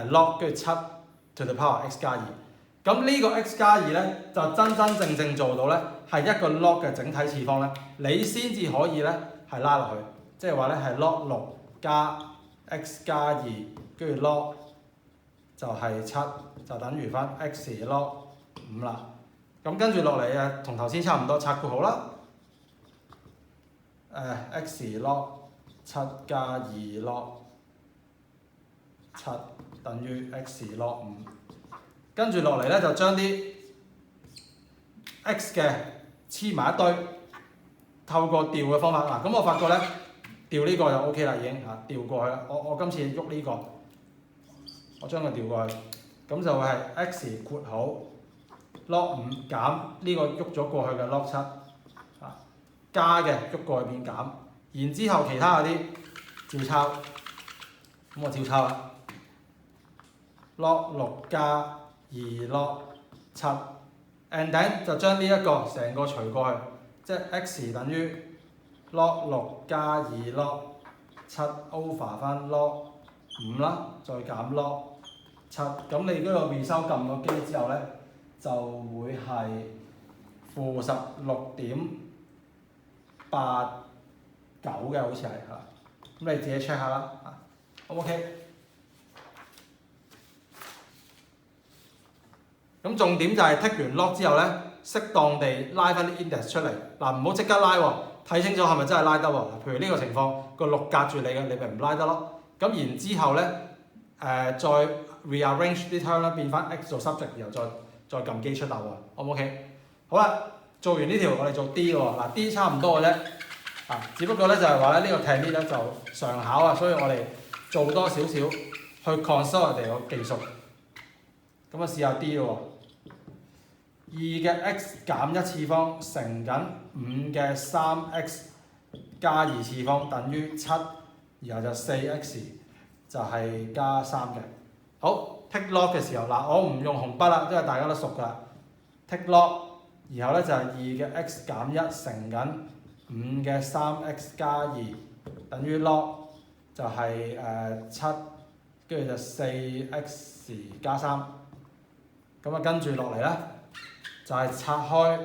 log 跟住7 to the power x 加2，咁呢個 x 加2咧就真真正做到咧係一個 log 嘅整體次方咧，你先至可以咧係拉落去，即係話咧係 log 6加 x 加2，跟住 log 就係7，就等於翻 x log 5啦。咁跟住落嚟啊，同頭先差唔多，拆括號啦。x log 7加2 log 7等於 x log 5，跟住落嚟咧就將啲 x 嘅黐埋一堆，透過調嘅方法嗱，咁我發覺咧調呢個就 OK 啦，已經嚇調過去啦。我今次喐呢個，我將佢調過去，咁就會係 x 括號 log 5減呢個喐咗過去嘅 log 7。加嘅喐過去變減，然之後其他嗰啲照抄咁我照抄啦。log 6加2 log 7，and then 就將呢一個成個除過去，即係 x 等於 log 6加2 log 7 over 翻 log 5啦，再減 log 7。咁你嗰個 result 撳個機之後咧，就會係-16.89嘅，好似係嚇。咁你自己 check 下啦嚇。OK。咁重點就係 take 完 log 之後咧，適當地拉翻啲 index 出嚟。嗱，唔好即刻拉喎，睇清楚係咪真係拉得喎。譬如呢個情況，個6隔住你嘅，你咪唔拉得咯。咁然之後咧，再 rearrange 啲 term 啦，變翻 x 做 subject，然後再撳機出答喎。O 唔 OK？好啦，做完呢條我哋做 D 喎。嗱 D 差唔多嘅啫，只不過咧就係話咧呢個 technique 咧就常考啊，所以我哋做多少少去 consult 我哋個技術。咁啊試下 D 喎。2嘅 x 減1次方乘緊5嘅 3x 加2次方等於7，然後就 4x 就係加3嘅。好 take log 嘅時候，嗱我唔用紅筆啦，因為大家都熟㗎。take log， 然後咧就係2嘅 x減1乘緊5嘅 3x 加2等於 log 就係7，跟住就 4x 加3。咁啊跟住落嚟咧。就係拆開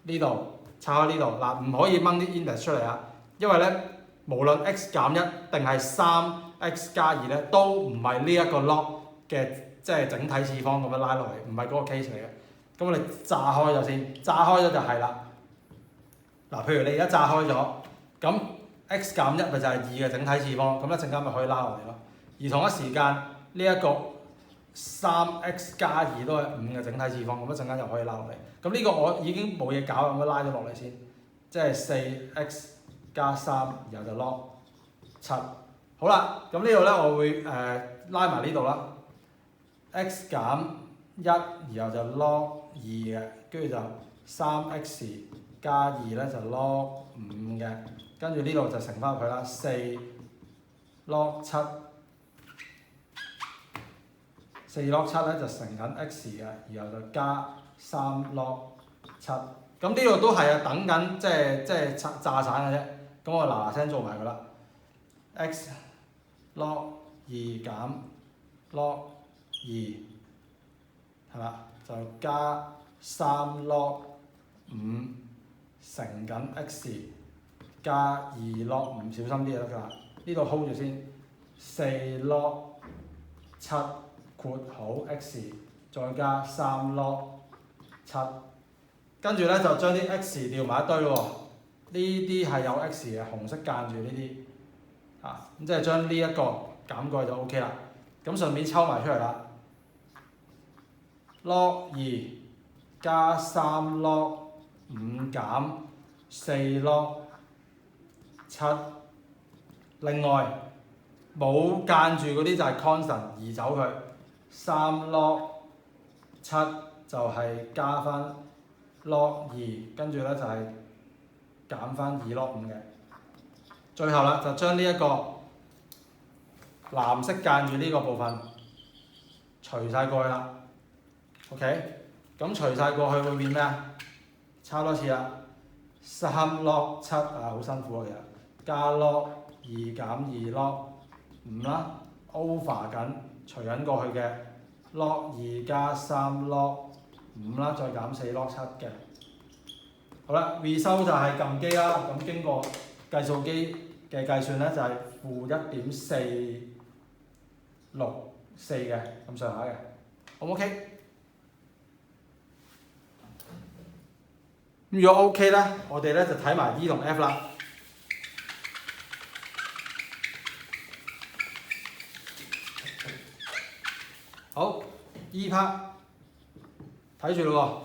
呢度，拆開呢度嗱，唔可以掹啲 index 出嚟啊，因為咧無論 x 減1定係 3x 加2咧，都唔係呢一個 log 嘅即係整體次方咁樣拉落嚟，唔係嗰個 case 嚟嘅。咁我哋炸開咗先，炸開咗就係啦。嗱，譬如你而家炸開咗，咁 x 減1咪就係2嘅整體次方，咁一陣間咪可以拉落嚟咯。而同一時間呢一個3x 加2都係5嘅整體次方，咁一陣間就可以拉落嚟。咁呢個我已經冇嘢搞，咁樣拉咗落嚟先，即係 4x 加3，然後就 log 7。好啦，咁呢度咧我會拉埋呢度啦 ，x 減1，然後就 log 2嘅，跟住就 3x 加2咧就 log 5嘅，跟住呢度就乘翻佢啦，4 log 7。4 log 7咧就乘緊 x 嘅，然後就加3 log 7。咁呢度都係啊，等緊即係炸散嘅啫。咁我嗱嗱聲做埋佢啦。x log 2減 log 2係啦，就加3 log 5乘緊 x 加2 log 5，小心啲就得㗎啦。呢度 hold 住先，4 log 7。括好 x 再加3 log 7，跟住咧就將啲 x 調埋一堆喎。呢啲係有 x 嘅，紅色間住呢啲，咁即係將呢一個減過去就 OK 啦。咁順便抽埋出嚟啦。log 2加3 log 5減4 log 7，另外冇間住嗰啲就係 constant， 移走佢。3 log 7就係加翻 log 2，跟住咧就係減翻2 log 5嘅。最後啦，就將呢一個藍色間住呢個部分除晒過去啦。OK， 咁除晒過去會變咩啊？抄多次啦。3 log 7好辛苦啊，其實加 log 2減2 log 5啦 ，over 緊。除緊過去嘅 log 2加3 log 5啦，再減4 log 7嘅。好啦 ，result 就係撳機啦。咁經過計數機嘅計算咧，就係-1.464嘅咁上下嘅。好唔 OK？ 咁如果 OK 咧，我哋咧就睇埋 E 同 F 啦。好 ，E part 睇住咯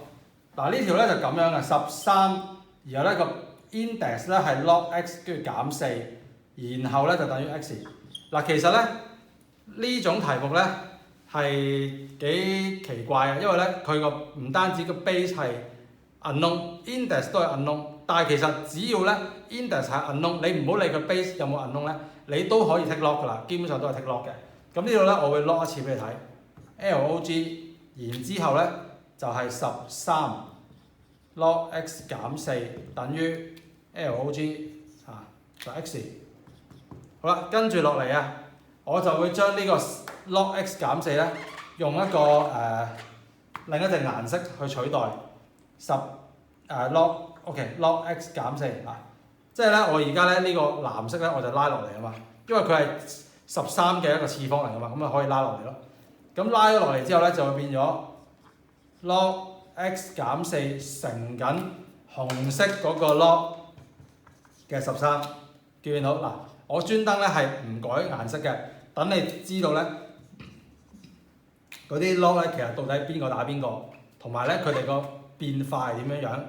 喎，嗱呢條咧就咁樣嘅13，然後咧個 index 咧係 log x 跟住減4，然後咧就等於 x。嗱其實咧呢種題目咧係幾奇怪嘅，因為咧佢個唔單止個 base 係 unknown，index 都係 unknown，但係其實只要咧 index 係 unknown， 你唔好理佢 base 有冇 unknown 咧，你都可以 take log 㗎啦，基本上都係 take log 嘅。咁呢度咧我會 log 一次俾你睇 ，log， 然之後咧就係13 log x 減4等於 log 就 x。好啦，跟住落嚟啊，我就會將呢個 log x 減4咧用一個另一隻顏色去取代log x 減4啊，即係咧我而家咧呢個藍色咧我就拉落嚟啊嘛，因為佢係13嘅一個次方嚟噶嘛，咁啊可以拉落嚟咯。咁拉咗落嚟之後咧就會變咗 log x 減4乘緊紅色嗰個 log 嘅13，見唔見到嗱？我專登咧係唔改顏色嘅，等你知道咧嗰啲 log 咧其實到底邊個打邊個，同埋咧佢哋個變化係點樣樣。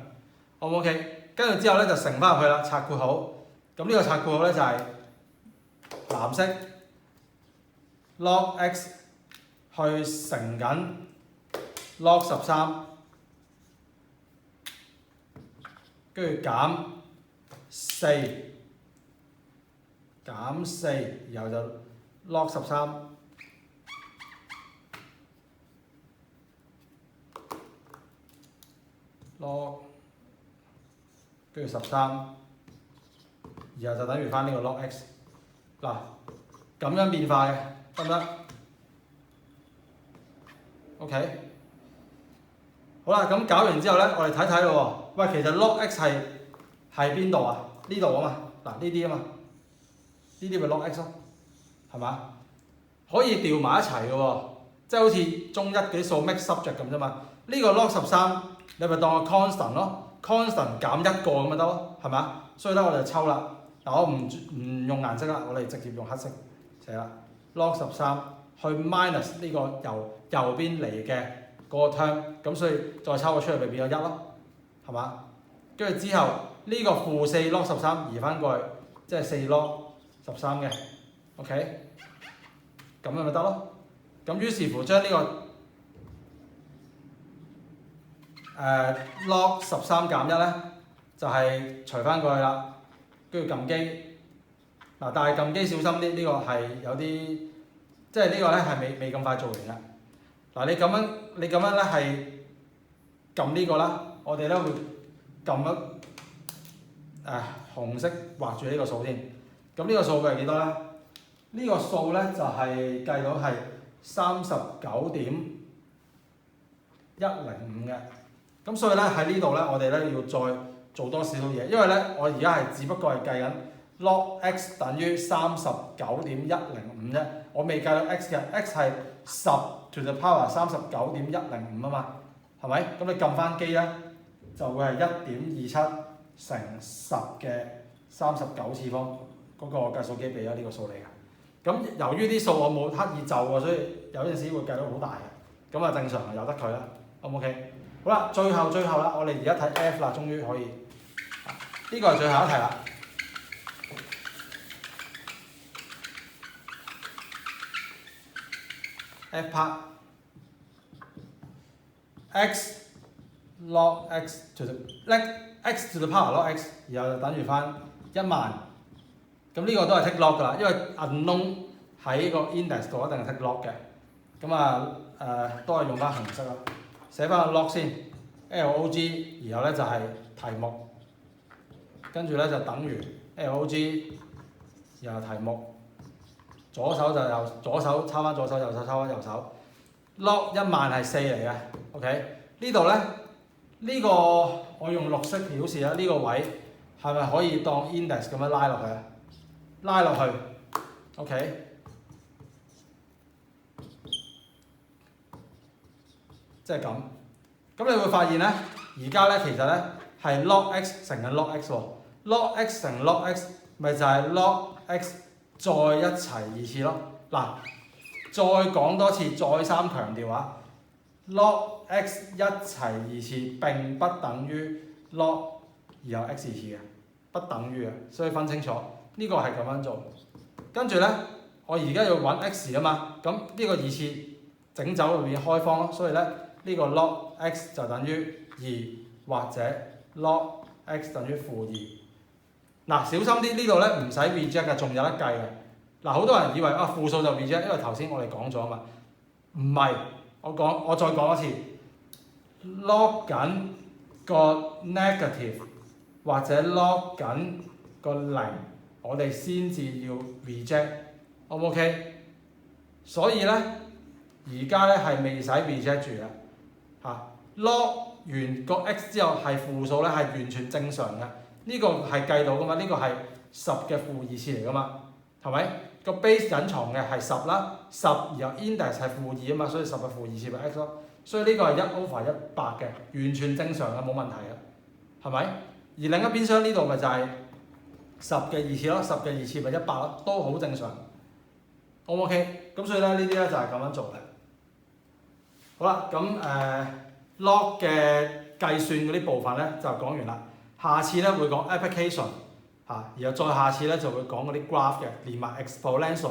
好唔 OK？ 跟住之後咧就乘翻入去啦，拆括號。咁呢個拆括號咧就係藍色 log x 去乘緊 log 13，跟住減4，然後就 log 13，跟住13，然後就等於翻呢個 log x。嗱，咁樣變化嘅得唔得 ？OK。好啦，咁搞完之後咧，我哋睇睇咯喎。喂，其實 log x 係邊度啊？呢度啊嘛。嗱，呢啲啊嘛。呢啲咪 log x 咯，係嘛？可以調埋一齊嘅喎，即係好似中一嗰啲數 mix subject 咁啫嘛。呢個 log 13，你咪當個 constant 咯。constant 減1個咁咪得咯，係咪啊？所以咧我就抽啦。嗱，我唔用顏色啦，我哋直接用黑色寫啦。log 13去 minus 呢個由右邊嚟嘅嗰個 term， 咁所以再抽咗出嚟咪變咗1咯，係嘛？跟住之後呢個負4 log 13移翻過去，即係4 log 13嘅 ，OK， 咁樣咪得咯。咁於是乎將呢個log 13減1咧，就係除翻過去啦，跟住撳機。嗱，但係撳機小心啲，呢個係有啲，即係呢個咧係未咁快做完嘅。嗱，你咁樣咧係撳呢個啦，我哋咧會撳咗紅色畫住呢個數先。咁呢個數據係幾多咧？呢個數咧就係計到係39.105嘅。咁所以咧喺呢度咧，我哋咧要再做多少少嘢，因為咧我而家係只不過係計緊 log x 等於39.105啫，我未計到 x 嘅 x 係10 to the power 39.105啊嘛，係咪？咁你撳翻機咧，就會係1.27乘10嘅39次方嗰個計數機俾咗呢個數嚟嘅。咁由於啲數我冇刻意就喎，所以有陣時會計到好大嘅，咁啊正常由得佢啦。O 唔 OK？ 好啦，最後啦，我哋而家睇 F 啦，終於可以，呢個係最後一題啦。F part x log x to the power log x， 然後就等於翻10000。咁呢個都係 take log 㗎啦，因為 unknown 喺個 index 度一定係 take log 嘅。咁都係用翻紅色啦。寫翻個 log 先 ，log， 然後咧就係題目，跟住咧就等於 log， 然後題目，左手抄翻左手，右手抄翻右手。log 10000係4嚟嘅 ，OK？ 呢度咧呢個我用綠色表示啦，呢個位係咪可以當 index 咁樣拉落去啊？拉落去 ，OK？ 即係咁，咁你會發現咧，而家咧其實咧係 log x 乘緊 log x 喎 ，log x 乘 log x 咪就係 log x 再一齊2次咯。嗱，再講多次，再三強調啊 ，log x 一齊2次並不等於 log 然後 x 2次嘅，不等於嘅，所以分清楚。呢個係咁樣做。跟住咧，我而家要揾 x 啊嘛，咁呢個2次整走會變開方咯，所以咧。呢個 log x 就等於2或者 log x 等於負2。嗱，小心啲，呢度咧唔使 reject 嘅，仲有得計嘅。嗱，好多人以為啊負數就 reject，因為頭先我哋講咗啊嘛。唔係，我再講一次 ，log 緊個 negative 或者 log 緊個0，我哋先至要 reject，O 唔 OK？ 所以咧，而家咧係未使 reject 住嘅嚇。log 完個 x 之後係負數咧，係完全正常嘅。呢個係計到噶嘛？呢個係10嘅負2次嚟噶嘛？係咪？個 base 隱藏嘅係10啦，10然後 index 係負2啊嘛，所以10嘅負2次咪 x 咯。所以呢個係1/100嘅，完全正常嘅，冇問題嘅，係咪？而另一邊廂呢度咪就係10嘅2次咯，10嘅2次咪100咯，都好正常。O 唔 OK？ 咁所以咧呢啲咧就係咁樣做嘅。好啦，咁log 嘅計算嗰啲部分咧就講完啦。下次咧會講 application 嚇，然後再下次咧就會講嗰啲 graph 嘅，連埋 exponential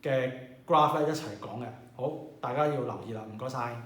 嘅 graph 咧一齊講嘅。好，大家要留意啦，唔該晒。